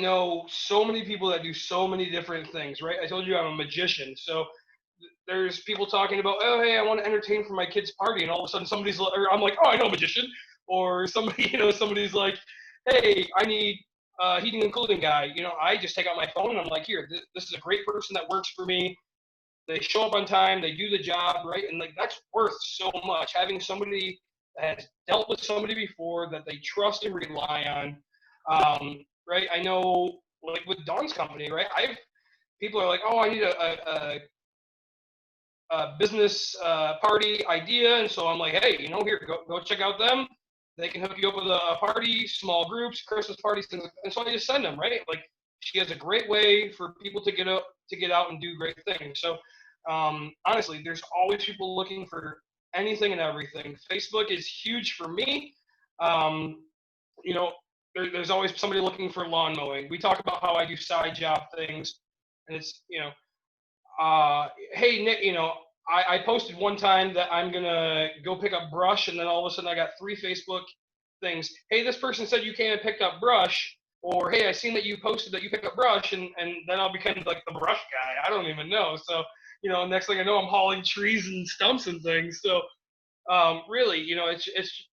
know so many people that do so many different things, right? I told you I'm a magician, so there's people talking about, oh, hey, I want to entertain for my kid's party, and all of a sudden I'm like, oh, I know a magician, or somebody's like, hey, I need a heating and cooling guy. I just take out my phone and I'm like, here, this is a great person that works for me. They show up on time, they do the job, right? And like that's worth so much. Having somebody that has dealt with somebody before that they trust and rely on, right? I know, like with Dawn's company, right? People are like, oh, I need a business party idea, and so I'm like, hey, here, go check out them. They can hook you up with a party, small groups, Christmas parties, and so I just send them, right? Like she has a great way for people to get out and do great things. So honestly, there's always people looking for anything and everything. Facebook is huge for me. There's always somebody looking for lawn mowing. We talk about how I do side job things, and it's hey Nick, I posted one time that I'm gonna go pick up brush, and then all of a sudden I got 3 Facebook things. Hey, this person said you came and picked up brush, or hey, I seen that you posted that you picked up brush, and then I'll become like the brush guy. I don't even know. So next thing I know, I'm hauling trees and stumps and things. So really, it's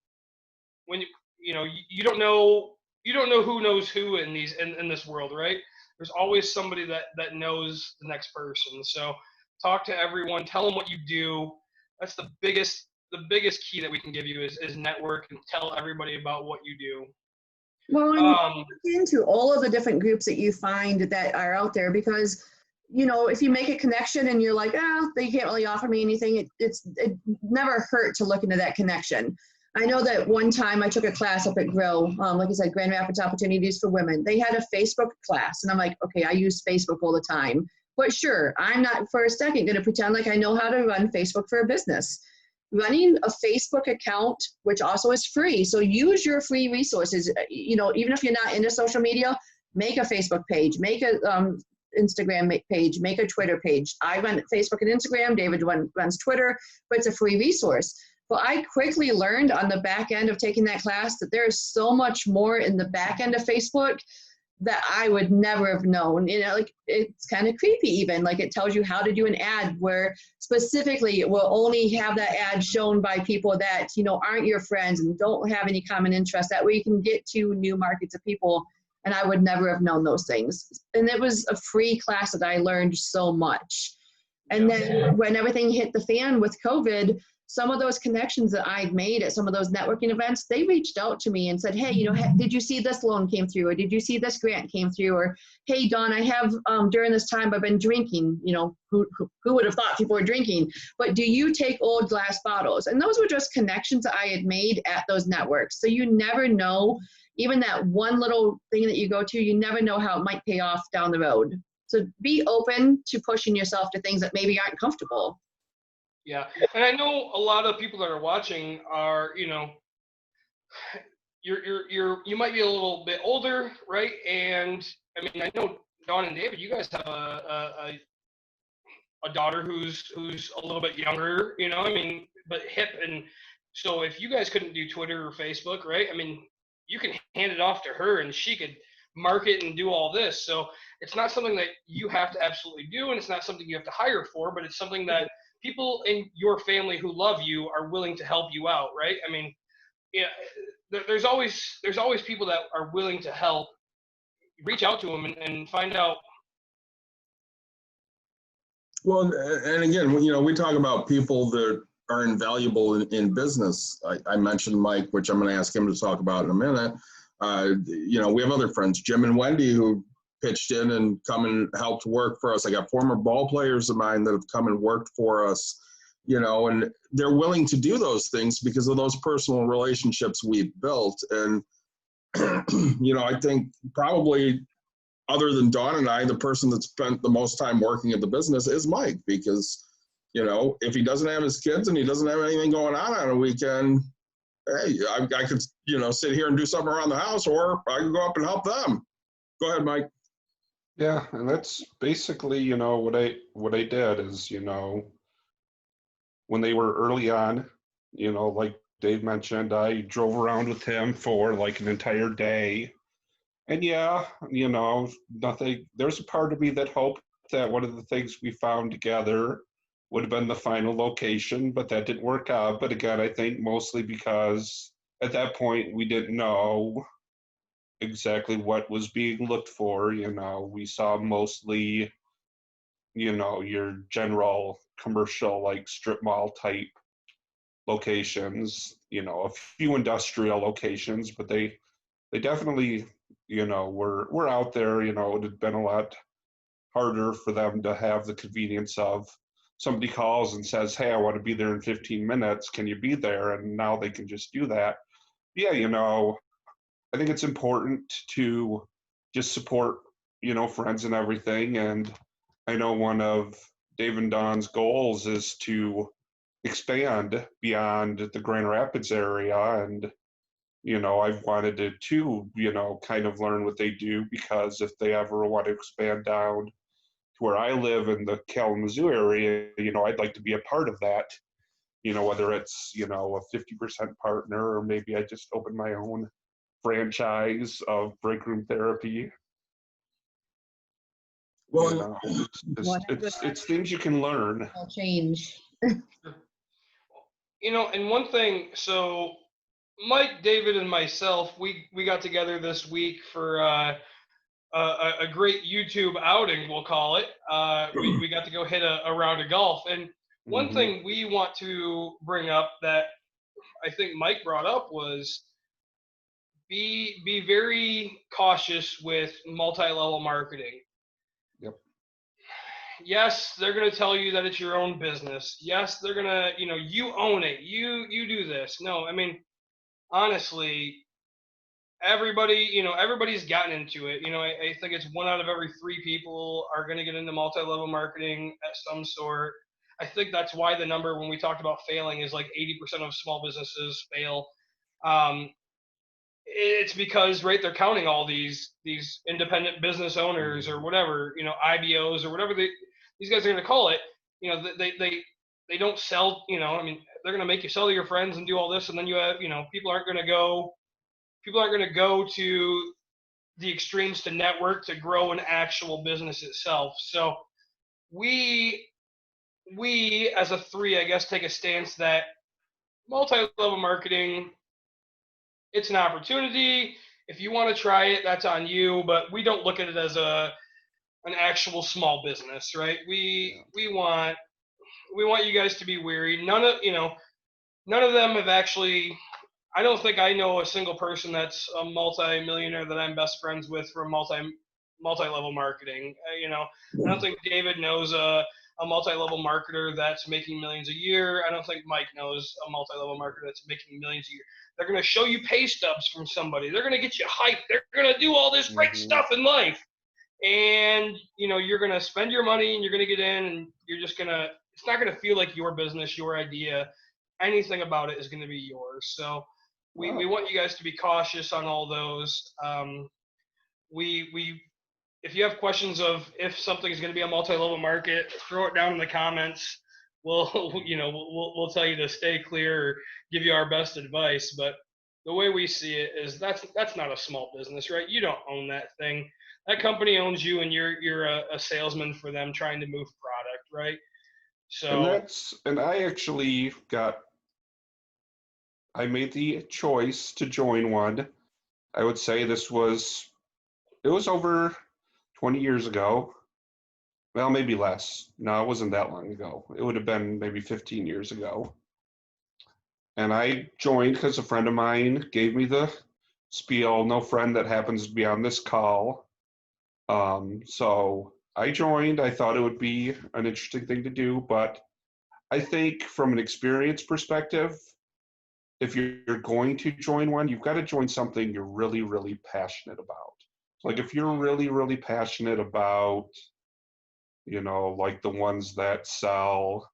when you don't know who knows who in this world, right? There's always somebody that knows the next person. So talk to everyone, tell them what you do. That's the biggest key that we can give you is network and tell everybody about what you do. Well, and look into all of the different groups that you find that are out there, because if you make a connection and you're like, they can't really offer me anything, it never hurt to look into that connection. I know that one time I took a class up at Grow, like I said, Grand Rapids Opportunities for Women. They had a Facebook class, and I'm like, okay, I use Facebook all the time. But sure, I'm not for a second going to pretend like I know how to run Facebook for a business. Running a Facebook account, which also is free, so use your free resources. Even if you're not into social media, make a Facebook page, make a Instagram page, make a Twitter page. I run Facebook and Instagram. David runs Twitter, but it's a free resource. But I quickly learned on the back end of taking that class that there is so much more in the back end of Facebook that I would never have known. It's kind of creepy even. Like it tells you how to do an ad where specifically it will only have that ad shown by people that, aren't your friends and don't have any common interests. That way you can get to new markets of people. And I would never have known those things. And it was a free class that I learned so much. And then when everything hit the fan with COVID, some of those connections that I'd made at some of those networking events, they reached out to me and said, hey, did you see this loan came through? Or did you see this grant came through? Or, hey, Dawn, I have, during this time, I've been drinking. Who would have thought people were drinking? But do you take old glass bottles? And those were just connections that I had made at those networks. So you never know, even that one little thing that you go to, you never know how it might pay off down the road. So be open to pushing yourself to things that maybe aren't comfortable. Yeah, and I know a lot of people that are watching are, you might be a little bit older, right? And I mean, I know Dawn and David, you guys have a a daughter who's a little bit younger, you know, I mean, but hip. And so if you guys couldn't do Twitter or Facebook, right? I mean, you can hand it off to her and she could market and do all this. So it's not something that you have to absolutely do, and it's not something you have to hire for, but it's something that people in your family who love you are willing to help you out, right? I mean, yeah, there's always people that are willing to help. Reach out to them and find out. Well, and again, you know, we talk about people that are invaluable in business. I mentioned Mike, which I'm going to ask him to talk about in a minute. You know, we have other friends, Jim and Wendy, who pitched in and come and helped work for us. I got former ball players of mine that have come and worked for us, you know, and they're willing to do those things because of those personal relationships we've built. And, you know, I think probably other than Dawn and I, the person that spent the most time working at the business is Mike, because, you know, if he doesn't have his kids and he doesn't have anything going on a weekend, hey, I could, you know, sit here and do something around the house, or I can go up and help them. Go ahead, Mike. Yeah, and that's basically, you know, what I did is, you know, when they were early on, you know, like Dave mentioned, I drove around with him for like an entire day. And yeah, you know, there's a part of me that hoped that one of the things we found together would have been the final location, but that didn't work out. But again, I think mostly because at that point we didn't know exactly what was being looked for. You know, we saw mostly, you know, your general commercial, like strip mall type locations, you know, a few industrial locations, but they definitely, you know, were out there. You know, it had been a lot harder for them to have the convenience of somebody calls and says, hey, I want to be there in 15 minutes. Can you be there? And now they can just do that. Yeah, you know, I think it's important to just support, you know, friends and everything. And I know one of Dave and Don's goals is to expand beyond the Grand Rapids area. And, you know, I've wanted to too, you know, kind of learn what they do, because if they ever want to expand down to where I live in the Kalamazoo area, you know, I'd like to be a part of that, you know, whether it's, you know, a 50% partner, or maybe I just open my own franchise of break room therapy. Well, You know, it's things you can learn. Will change. You know, and one thing, so Mike, David, and myself, we got together this week for a great YouTube outing, we'll call it. We got to go hit a round of golf. And one thing we want to bring up that I think Mike brought up was be very cautious with multi-level marketing. Yep. Yes, they're going to tell you that it's your own business. Yes, they're going to, you know, you own it. You do this. No, I mean, honestly, everybody, you know, everybody's gotten into it. You know, I think it's 1 out of every 3 people are going to get into multi-level marketing at some sort. I think that's why the number when we talked about failing is like 80% of small businesses fail. It's because, right, they're counting all these independent business owners or whatever, you know, IBOs or whatever these guys are going to call it. You know, they don't sell, you know, I mean, they're going to make you sell to your friends and do all this, and then you have, you know, people aren't going to go to the extremes to network to grow an actual business itself. So we as a 3, I guess, take a stance that multi-level marketing, it's an opportunity. If you want to try it, that's on you, but we don't look at it as an actual small business, right? We want you guys to be wary. None of them have actually, I don't think I know a single person that's a multi-millionaire that I'm best friends with from multi-level marketing. You know, I don't think David knows a multi-level marketer that's making millions a year. I don't think Mike knows a multi-level marketer that's making millions a year. They're going to show you pay stubs from somebody. They're going to get you hyped. They're going to do all this great stuff in life. And, you know, you're going to spend your money and you're going to get in, and you're just going to, it's not going to feel like your business, your idea. Anything about it is going to be yours. So we want you guys to be cautious on all those. We if you have questions of if something is going to be a multi-level market, throw it down in the comments. We'll we'll tell you to stay clear or give you our best advice. But the way we see it is that's not a small business, right? You don't own that thing. That company owns you, and you're a salesman for them trying to move product, right? So And I made the choice to join one. I would say it was over 20 years ago. Well, maybe less. No, it wasn't that long ago. It would have been maybe 15 years ago. And I joined because a friend of mine gave me the spiel. No friend that happens to be on this call. So I joined. I thought it would be an interesting thing to do, but I think from an experience perspective, if you're going to join one, you've got to join something you're really, really passionate about. Like if you're really, really passionate about, like the ones that sell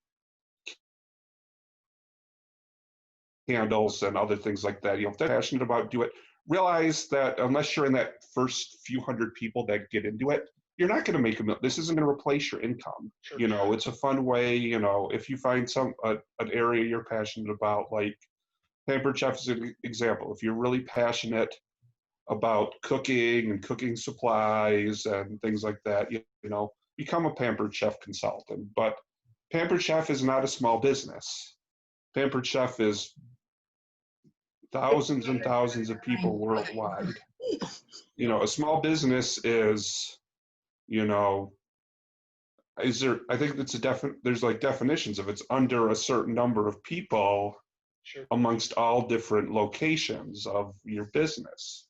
candles and other things like that, if they're passionate about do it, realize that unless you're in that first few hundred people that get into it, you're not going to make this isn't going to replace your income. Sure. It's a fun way, if you find an area you're passionate about, like Pampered Chef is an example. If you're really passionate about cooking and cooking supplies and things like that, become a Pampered Chef consultant. But Pampered Chef is not a small business. Pampered Chef is thousands and thousands of people worldwide. A small business is, I think there's like definitions of it's under a certain number of people. Sure. Amongst all different locations of your business.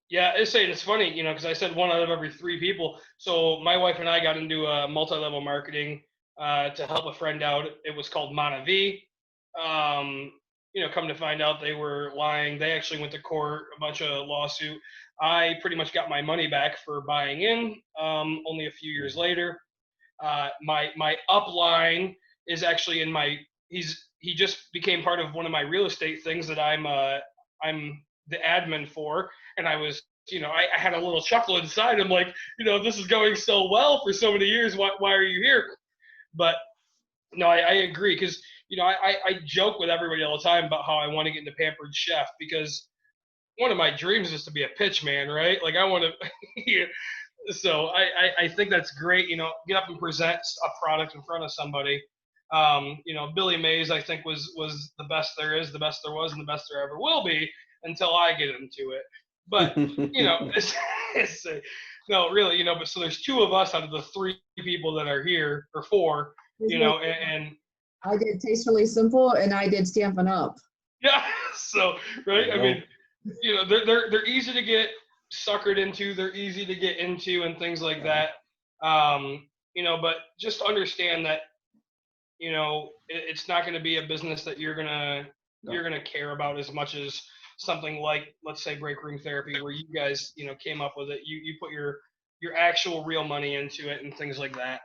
Yeah, it's funny, because I said 1 out of every 3 people. So my wife and I got into multi-level marketing to help a friend out. It was called Monavi. Come to find out they were lying. They actually went to court, a bunch of lawsuit. I pretty much got my money back for buying in. Only a few years later, my upline is actually in my. He just became part of one of my real estate things that I'm the admin for, and I was, I had a little chuckle inside. I'm like, this is going so well for so many years. Why are you here? But no, I agree because I joke with everybody all the time about how I want to get into Pampered Chef because one of my dreams is to be a pitch man, right? Like I want to. So I think that's great. Get up and present a product in front of somebody. Billy Mays, I think, was the best there is, the best there was, and the best there ever will be until I get into it. But, no, really, but so there's 2 of us out of the 3 people that are here, or 4, and I did Tastefully Simple and I did Stampin' Up. Yeah, so, right, I mean, they're easy to get suckered into, they're easy to get into and things like that, but just understand that it's not going to be a business that you're going to care about as much as something like, let's say, break room therapy, where you guys, came up with it. You put your actual real money into it and things like that.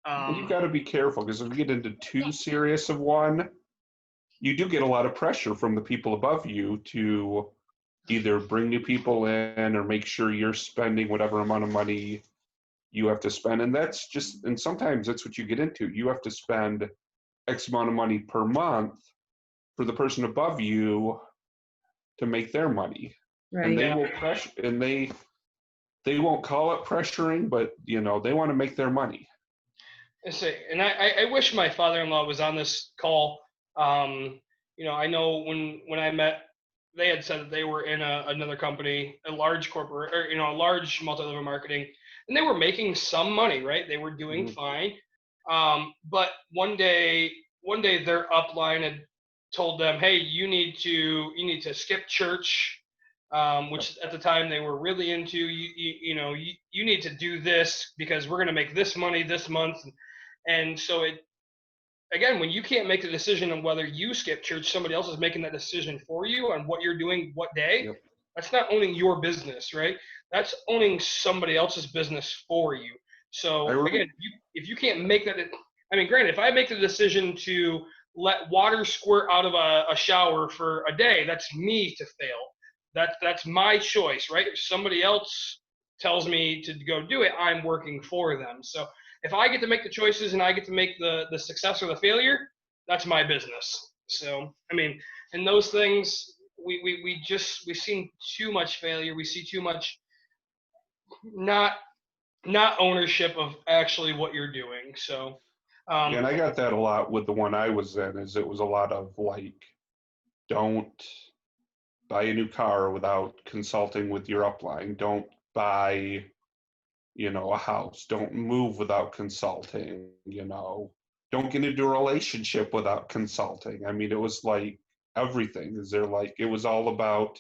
You got to be careful because if you get into too serious of one, you do get a lot of pressure from the people above you to either bring new people in or make sure you're spending whatever amount of money you have to spend. And sometimes that's what you get into. You have to spend X amount of money per month for the person above you to make their money. Right. And they will pressure, and they won't call it pressuring, but they want to make their money. And I wish my father-in-law was on this call. I know when I met, they had said that they were in another company, a large corporate, or a large multi-level marketing, and they were making some money, right? They were doing fine. But one day their upline had told them, hey, you need to skip church, which at the time they were really into. You need to do this because we're going to make this money this month. And so again, when you can't make the decision on whether you skip church, somebody else is making that decision for you on what you're doing, what day. Yep. That's not owning your business, right? That's owning somebody else's business for you. So again, if you can't make that, granted, if I make the decision to let water squirt out of a shower for a day, that's me to fail. That's my choice, right? If somebody else tells me to go do it, I'm working for them. So if I get to make the choices and I get to make the success or the failure, that's my business. So, I mean, and those things, we've seen too much failure. We see too much not ownership of actually what you're doing. So, And I got that a lot with the one I was in, is it was a lot of like, don't buy a new car without consulting with your upline. Don't buy, a house. Don't move without consulting, Don't get into a relationship without consulting. I mean, it was like everything. It was all about,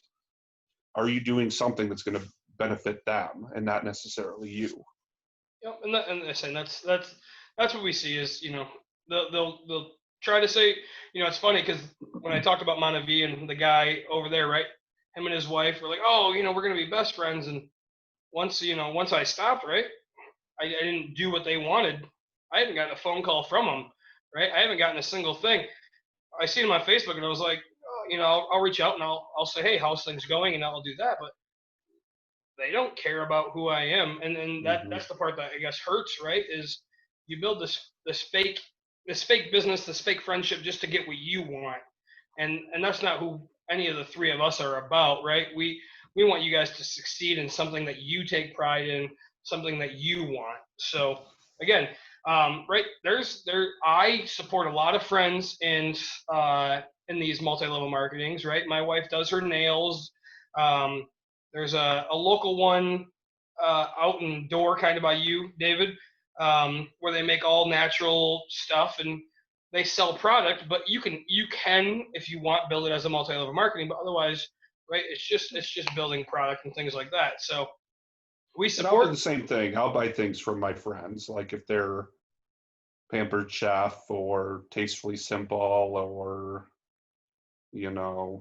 are you doing something that's going to benefit them and not necessarily you? yep, and that's what we see is, they'll try to say, it's funny because when I talked about Montevideo and the guy over there, right, him and his wife were like, oh, we're going to be best friends. And once I stopped, right, I didn't do what they wanted. I haven't gotten a phone call from them, right? I haven't gotten a single thing. I seen him on Facebook and I was like, oh, I'll reach out and I'll say, hey, how's things going? And I'll do that. But they don't care about who I am. And that's the part that I guess hurts, right? Is you build this fake business, this fake friendship just to get what you want. And that's not who any of the three of us are about, right? We want you guys to succeed in something that you take pride in, something that you want. So again, right, I support a lot of friends in these multi-level marketings, right? My wife does her nails. There's a local one out in Door, kind of by you, David, where they make all natural stuff and they sell product, but you can, if you want, build it as a multi-level marketing, but otherwise, right, it's just building product and things like that. So we support. And I'll do the same thing. I'll buy things from my friends, like if they're Pampered Chef or Tastefully Simple, or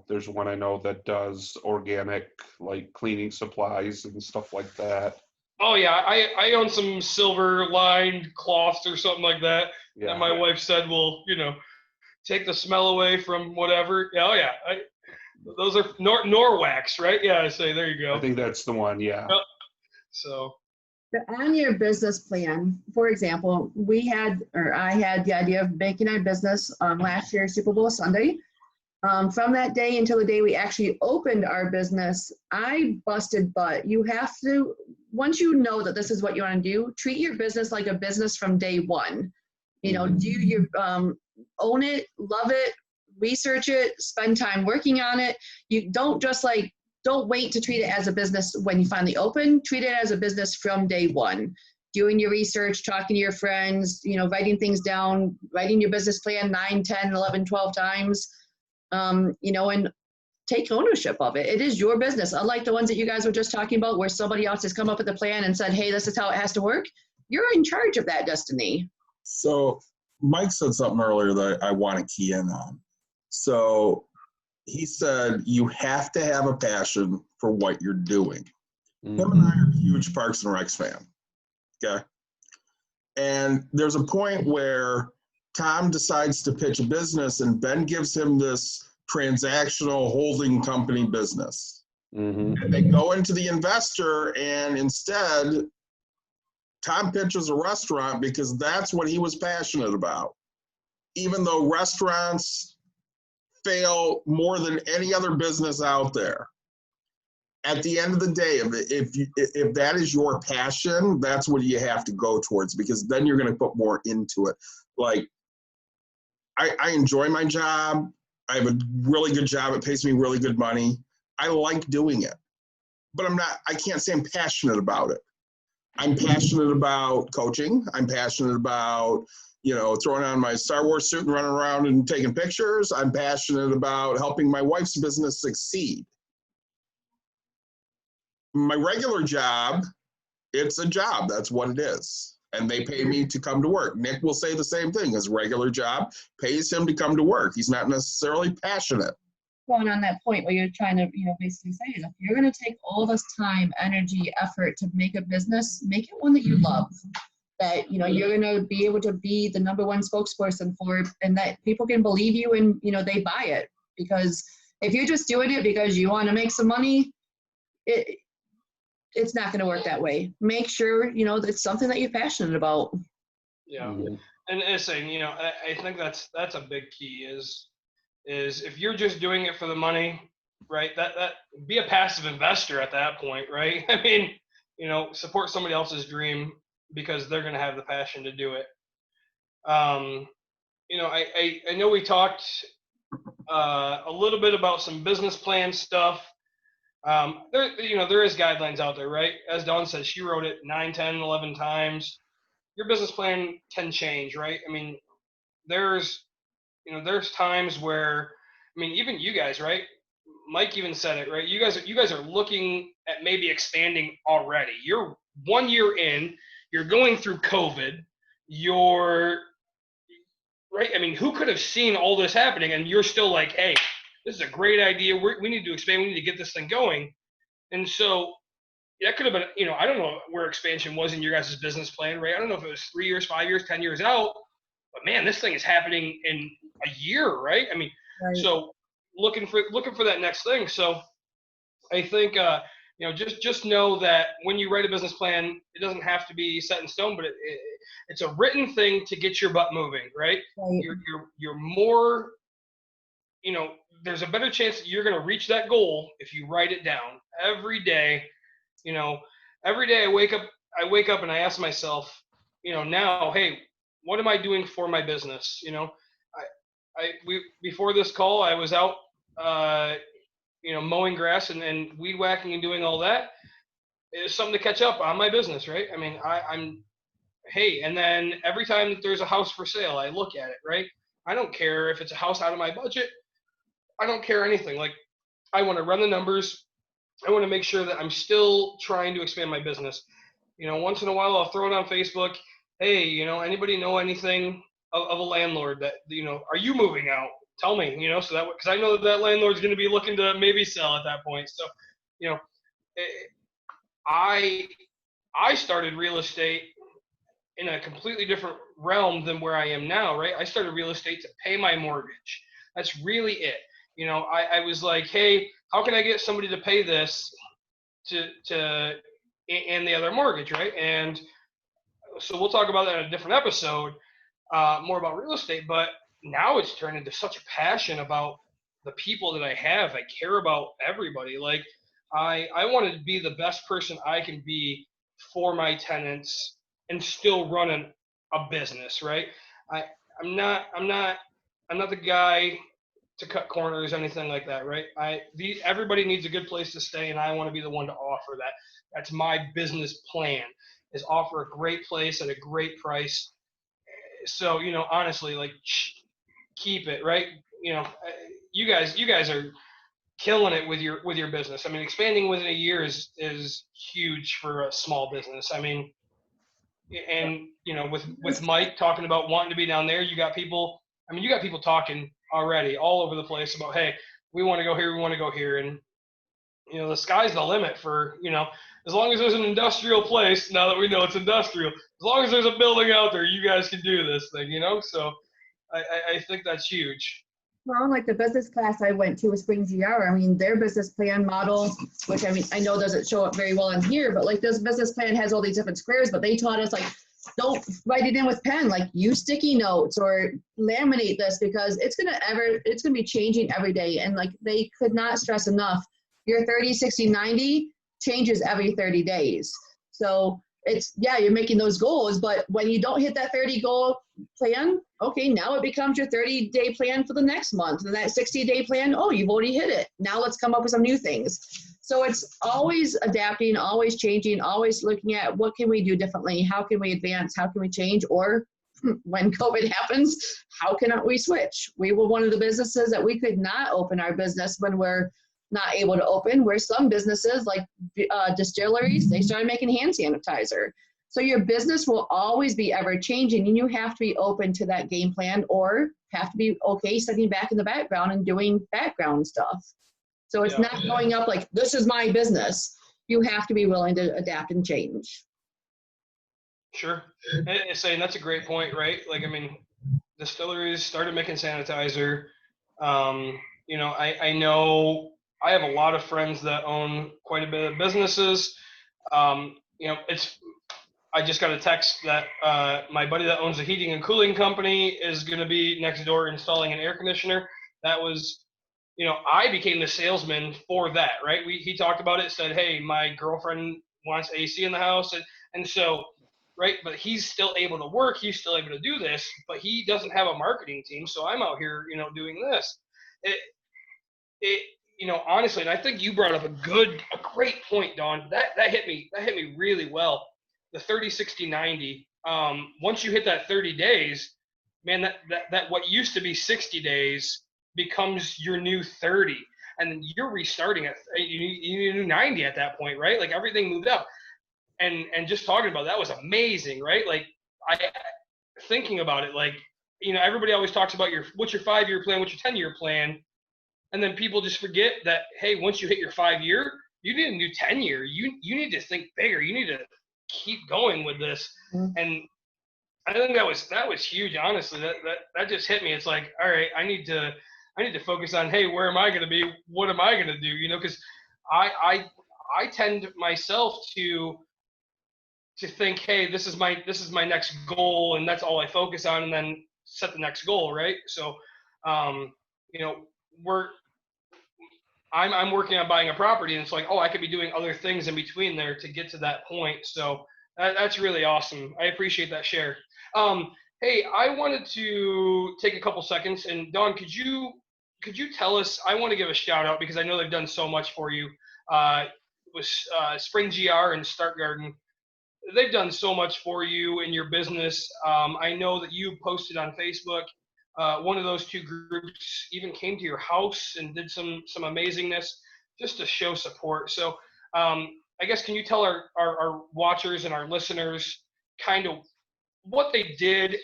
there's one I know that does organic, like cleaning supplies and stuff like that. Oh yeah, I own some silver lined cloths or something like that. Yeah. And my wife said, well, take the smell away from whatever. Yeah, oh yeah, those are Norwax, right? Yeah, I say there you go. I think that's the one. Yeah. Yep. So. On your business plan, for example, I had the idea of making our business last year, Super Bowl Sunday. From that day until the day we actually opened our business, I busted butt. You have to, once you know that this is what you want to do, treat your business like a business from day one. Do your, own it, love it, research it, spend time working on it. You don't just don't wait to treat it as a business when you finally open. Treat it as a business from day one. Doing your research, talking to your friends, writing things down, writing your business plan 9, 10, 11, 12 times. And take ownership of it. It is your business. Unlike the ones that you guys were just talking about where somebody else has come up with a plan and said, hey, this is how it has to work. You're in charge of that destiny. So Mike said something earlier that I want to key in on. So he said, you have to have a passion for what you're doing. Him and I are huge Parks and Recs fan. Okay. And there's a point where Tom decides to pitch a business and Ben gives him this transactional holding company business. And they go into the investor and instead Tom pitches a restaurant because that's what he was passionate about. Even though restaurants fail more than any other business out there. At the end of the day, if that is your passion, that's what you have to go towards, because then you're going to put more into it. Like, I enjoy my job. I have a really good job. It pays me really good money. I like doing it, but I can't say I'm passionate about it. I'm passionate about coaching. I'm passionate about, throwing on my Star Wars suit and running around and taking pictures. I'm passionate about helping my wife's business succeed. My regular job, it's a job. That's what it is. And they pay me to come to work. Nick will say the same thing. His regular job pays him to come to work. He's not necessarily passionate. Going on that point, what you're trying to, basically say is if you're going to take all this time, energy, effort to make a business, make it one that you love. That, you're going to be able to be the number one spokesperson for, and that people can believe you and, they buy it. Because if you're just doing it because you want to make some money, it's not going to work that way. Make sure, you know, it's something that you're passionate about. Yeah. Mhm. And it's saying, you know, I think that's a big key is if you're just doing it for the money, right? That be a passive investor at that point, right? I mean, you know, support somebody else's dream because they're going to have the passion to do it. You know, I know we talked a little bit about some business plan stuff. There is guidelines out there, right? As Dawn said, she wrote it 9, 10, 11 times. Your business plan can change, right? I mean, there's times where, I mean, even you guys, right? Mike even said it, right? You guys are looking at maybe expanding already. You're 1 year in, you're going through COVID, you're right. I mean, who could have seen all this happening? And you're still like, hey, this is a great idea. We need to expand. We need to get this thing going. And so that could have been, you know, I don't know where expansion was in your guys' business plan, right? I don't know if it was 3 years, 5 years, 10 years out, but man, this thing is happening in a year, right? I mean, Right. so looking for that next thing. So I think, you know, just know that when you write a business plan, it doesn't have to be set in stone, but it's a written thing to get your butt moving, right? Right. You're more, you know, there's a better chance that you're going to reach that goal if you write it down every day. You know, every day I wake up and I ask myself, you know, now, hey, what am I doing for my business? You know, before this call, I was out, you know, mowing grass and weed whacking and doing all that. It's something to catch up on my business, right? I mean, I'm, hey, and then every time that there's a house for sale, I look at it, right? I don't care if it's a house out of my budget. I don't care anything. Like, I want to run the numbers. I want to make sure that I'm still trying to expand my business. You know, once in a while I'll throw it on Facebook. Hey, you know, anybody know anything of a landlord that, you know, are you moving out? Tell me, you know, so that, because I know that landlord's going to be looking to maybe sell at that point. So, you know, I started real estate in a completely different realm than where I am now, right? I started real estate to pay my mortgage. That's really it. You know, I was like, hey, how can I get somebody to pay this to and the other mortgage, right? And so we'll talk about that in a different episode, more about real estate. But now it's turned into such a passion about the people that I have. I care about everybody. Like, I want to be the best person I can be for my tenants and still run a business, right? I'm not the guy to cut corners, anything like that, right? Everybody needs a good place to stay, and I want to be the one to offer that. That's my business plan, is offer a great place at a great price. So, you know, honestly, like, keep it, right? You know, you guys are killing it with your business. I mean, expanding within a year is huge for a small business. I mean, and you know, with Mike talking about wanting to be down there, you got people talking already all over the place about, hey, we want to go here, we want to go here. And you know, the sky's the limit for, you know, as long as there's an industrial place, now that we know it's industrial, as long as there's a building out there, you guys can do this thing, you know? So I think that's huge. Well, like the business class I went to with Springs ER, I mean, their business plan model, which I mean, I know doesn't show up very well in here, but like this business plan has all these different squares, but they taught us like, don't write it in with pen, like use sticky notes or laminate this because it's gonna be changing every day. And like they could not stress enough, your 30, 60, 90 changes every 30 days. So it's, yeah, you're making those goals, but when you don't hit that 30 goal plan, okay, now it becomes your 30-day plan for the next month. And that 60-day plan, oh, you've already hit it. Now let's come up with some new things. So it's always adapting, always changing, always looking at what can we do differently? How can we advance? How can we change? Or when COVID happens, how can we switch? We were one of the businesses that we could not open our business when we're not able to open, where some businesses like distilleries, they started making hand sanitizer. So your business will always be ever changing and you have to be open to that game plan or have to be okay sitting back in the background and doing background stuff. So it's not going up like, this is my business. You have to be willing to adapt and change. Sure. And saying that's a great point, right? Like, I mean, distilleries started making sanitizer. You know, I know I have a lot of friends that own quite a bit of businesses. I just got a text that my buddy that owns a heating and cooling company is going to be next door installing an air conditioner. That was, I became the salesman for that, right? He talked about it, said, hey, my girlfriend wants AC in the house. And so, right, but he's still able to work. He's still able to do this, but he doesn't have a marketing team. So I'm out here, doing this. Honestly, and I think you brought up a great point, Dawn. That hit me really well. The 30, 60, 90. Once you hit that 30 days, man, that what used to be 60 days becomes your new 30, and then you're restarting at you new 90 at that point, right? Like everything moved up, and just talking about that was amazing, right? Like thinking about it, like everybody always talks about what's your 5-year plan, what's your 10-year plan. And then people just forget that, hey, once you hit your 5-year, you need a new 10-year. You need to think bigger. You need to keep going with this. Mm-hmm. And I think that was huge, honestly. That just hit me. It's like, all right, I need to focus on, hey, where am I going to be? What am I going to do? Because I tend myself to think, hey, this is my next goal, and that's all I focus on, and then set the next goal, right? So, I'm working on buying a property, and it's like, I could be doing other things in between there to get to that point. So that's really awesome. I appreciate that share. Hey, I wanted to take a couple seconds, and Dawn, could you tell us? I want to give a shout out because I know they've done so much for you. With Spring GR and Start Garden, they've done so much for you in your business. I know that you posted on Facebook. One of those two groups even came to your house and did some amazingness just to show support. So I guess, can you tell our watchers and our listeners kind of what they did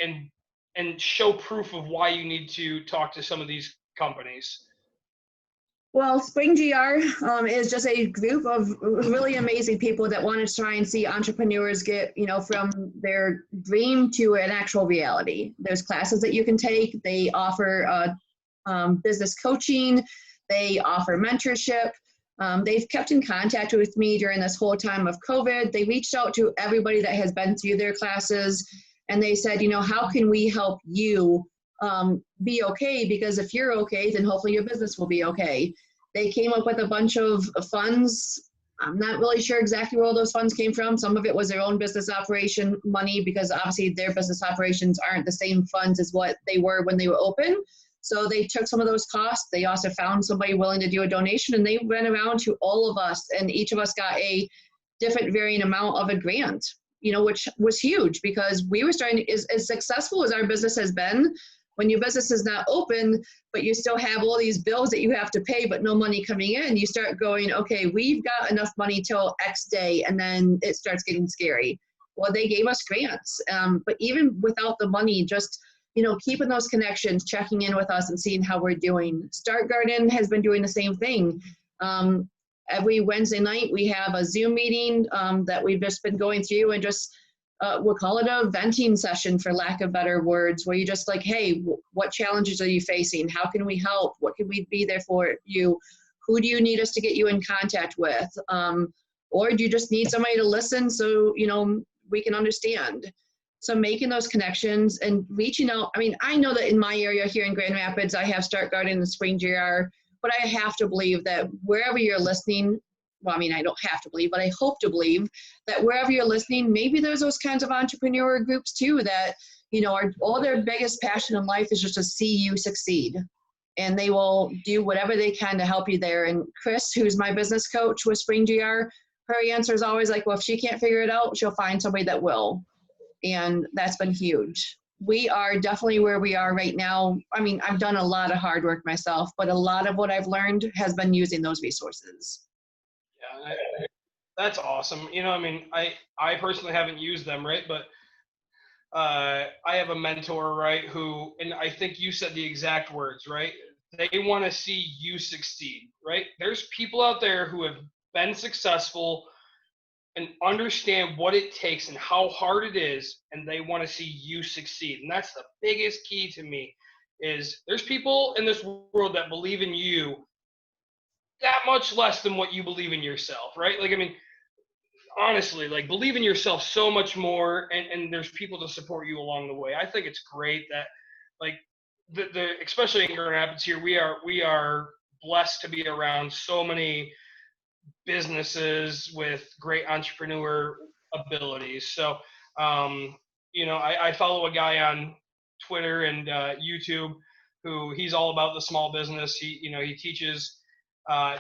and show proof of why you need to talk to some of these companies? Well, Spring GR is just a group of really amazing people that want to try and see entrepreneurs get, from their dream to an actual reality. There's classes that you can take. They offer business coaching. They offer mentorship. They've kept in contact with me during this whole time of COVID. They reached out to everybody that has been through their classes, and they said, how can we help you be okay? Because if you're okay, then hopefully your business will be okay. They came up with a bunch of funds. I'm not really sure exactly where all those funds came from. Some of it was their own business operation money, because obviously their business operations aren't the same funds as what they were when they were open. So they took some of those costs. They also found somebody willing to do a donation, and they went around to all of us, and each of us got a different varying amount of a grant, which was huge, because we were starting to, as successful as our business has been, when your business is not open, but you still have all these bills that you have to pay, but no money coming in, you start going, okay, we've got enough money till X day, and then it starts getting scary. Well, they gave us grants, but even without the money, just, keeping those connections, checking in with us and seeing how we're doing. Start Garden has been doing the same thing. Every Wednesday night, we have a Zoom meeting that we've just been going through, and just we'll call it a venting session, for lack of better words, where you just like, hey, what challenges are you facing? How can we help? What can we be there for you? Who do you need us to get you in contact with? Or do you just need somebody to listen so, we can understand? So making those connections and reaching out. I mean, I know that in my area here in Grand Rapids, I have Start Garden and Spring GR, but I have to believe that wherever you're listening, well, I mean, I don't have to believe, but I hope to believe that wherever you're listening, maybe there's those kinds of entrepreneur groups too that, all their biggest passion in life is just to see you succeed. And they will do whatever they can to help you there. And Chris, who's my business coach with Spring GR, her answer is always like, well, if she can't figure it out, she'll find somebody that will. And that's been huge. We are definitely where we are right now. I mean, I've done a lot of hard work myself, but a lot of what I've learned has been using those resources. Yeah, that's awesome. I personally haven't used them, right? But I have a mentor, right, who, and I think you said the exact words, right? They want to see you succeed, right? There's people out there who have been successful and understand what it takes and how hard it is, and they want to see you succeed. And that's the biggest key to me, is there's people in this world that believe in you that much less than what you believe in yourself, right? Like, I mean, honestly, like, believe in yourself so much more, and there's people to support you along the way. I think it's great that, like, the especially in Grand Rapids here, we are blessed to be around so many businesses with great entrepreneur abilities. So, I follow a guy on Twitter and YouTube who he's all about the small business. He teaches.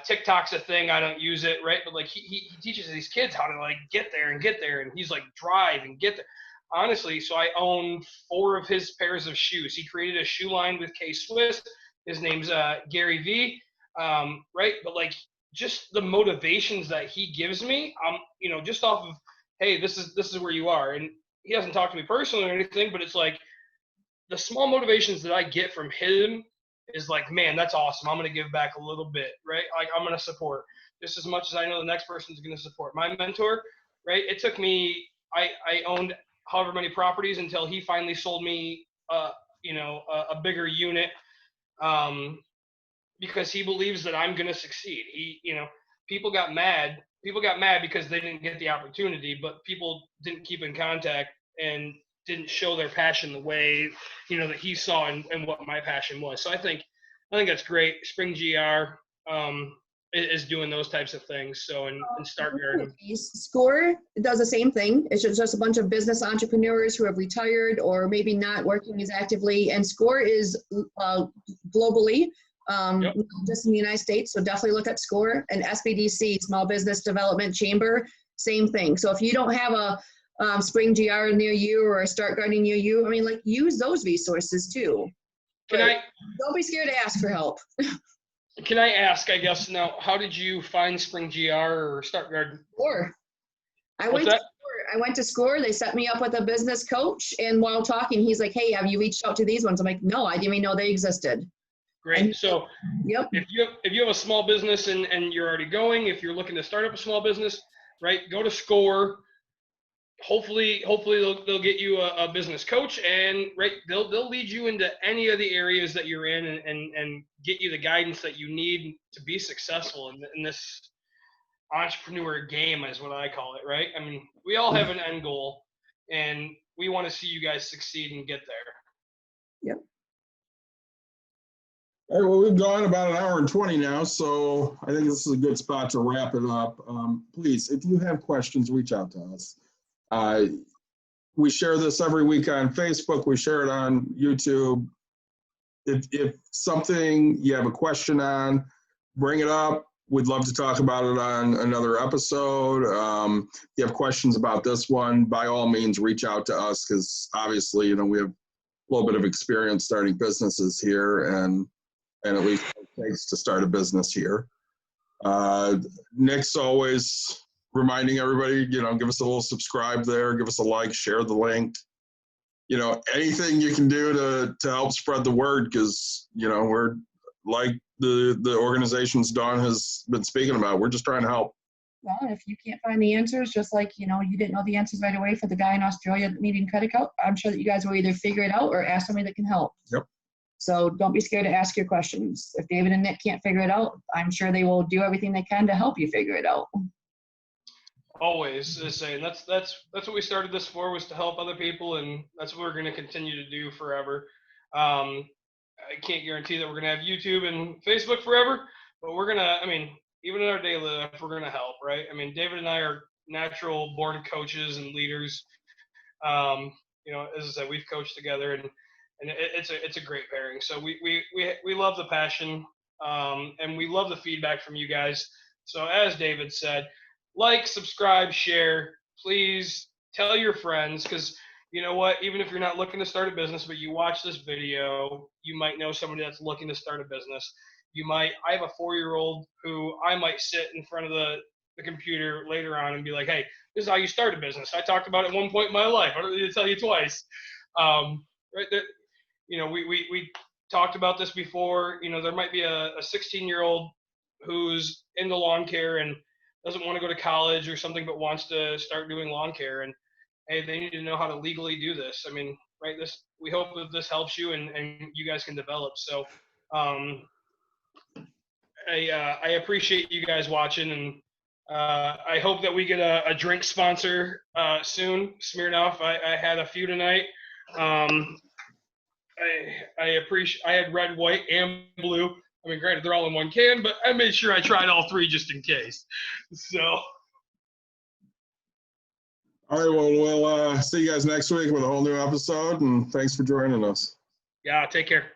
TikTok's a thing. I don't use it, right? But like he teaches these kids how to like get there, and he's like drive and get there. Honestly, so I own 4 of his pairs of shoes. He created a shoe line with K Swiss. His name's Gary V. Right? But like just the motivations that he gives me, just off of, hey, this is where you are. And he hasn't talked to me personally or anything, but it's like the small motivations that I get from him is like, man, that's awesome. I'm going to give back a little bit, right? Like I'm going to support just as much as I know the next person's going to support. My mentor, right? It took me, I owned however many properties until he finally sold me, a bigger unit, because he believes that I'm going to succeed. People got mad because they didn't get the opportunity, but people didn't keep in contact and didn't show their passion the way, that he saw and what my passion was. So I think that's great. Spring GR is doing those types of things. So and Start Garden. SCORE does the same thing. It's just a bunch of business entrepreneurs who have retired or maybe not working as actively. And SCORE is globally, Yep. just in the United States. So definitely look at SCORE. And SBDC, Small Business Development Chamber, same thing. So if you don't have a Spring GR near you or a Start Gardening near you, I mean, like, use those resources too. Don't be scared to ask for help. Can I ask, I guess now, how did you find Spring GR or Start Garden? SCORE. I went to SCORE. They set me up with a business coach, and while talking, he's like, "Hey, have you reached out to these ones?" I'm like, "No, I didn't even know they existed." Great. So yep. If you have a small business and you're already going, if you're looking to start up a small business, right, go to SCORE. Hopefully they'll get you a business coach, and right, they'll lead you into any of the areas that you're in and get you the guidance that you need to be successful in this entrepreneur game, is what I call it, right? I mean, we all have an end goal, and we want to see you guys succeed and get there. Yep. All right, well, we've gone about an hour and 20 now, so I think this is a good spot to wrap it up. Please, if you have questions, reach out to us. We share this every week on Facebook. We share it on YouTube. If something you have a question on, bring it up. We'd love to talk about it on another episode. If you have questions about this one, by all means, reach out to us, because obviously, we have a little bit of experience starting businesses here, and at least it takes to start a business here. Nick's always reminding everybody, give us a little subscribe there, give us a like, share the link. Anything you can do to help spread the word, because, we're like the organizations Dawn has been speaking about. We're just trying to help. Well, if you can't find the answers, just like, you didn't know the answers right away for the guy in Australia needing credit card, I'm sure that you guys will either figure it out or ask somebody that can help. Yep. So don't be scared to ask your questions. If David and Nick can't figure it out, I'm sure they will do everything they can to help you figure it out. Always the same. That's what we started this for, was to help other people, and that's what we're going to continue to do forever. I can't guarantee that we're going to have YouTube and Facebook forever, but we're going to, even in our daily life, we're going to help, right? David and I are natural born coaches and leaders. As I said, we've coached together, and it's a great pairing. So we love the passion, and we love the feedback from you guys. So as David said, like, subscribe, share, please tell your friends, because you know what, even if you're not looking to start a business, but you watch this video, you might know somebody that's looking to start a business. I have a 4-year-old who I might sit in front of the computer later on and be like, hey, this is how you start a business. I talked about it at one point in my life. I don't need to tell you twice. Right there, we talked about this before. There might be a 16-year-old who's into lawn care and doesn't want to go to college or something, but wants to start doing lawn care, and hey, they need to know how to legally do this. Right, we hope that this helps you and you guys can develop. So I appreciate you guys watching, and I hope that we get a drink sponsor soon. Smirnoff. I had a few tonight. I appreciate. I had red, white, and blue. I mean, granted, they're all in one can, but I made sure I tried all three just in case. So. All right, well, we'll see you guys next week with a whole new episode, and thanks for joining us. Yeah, take care.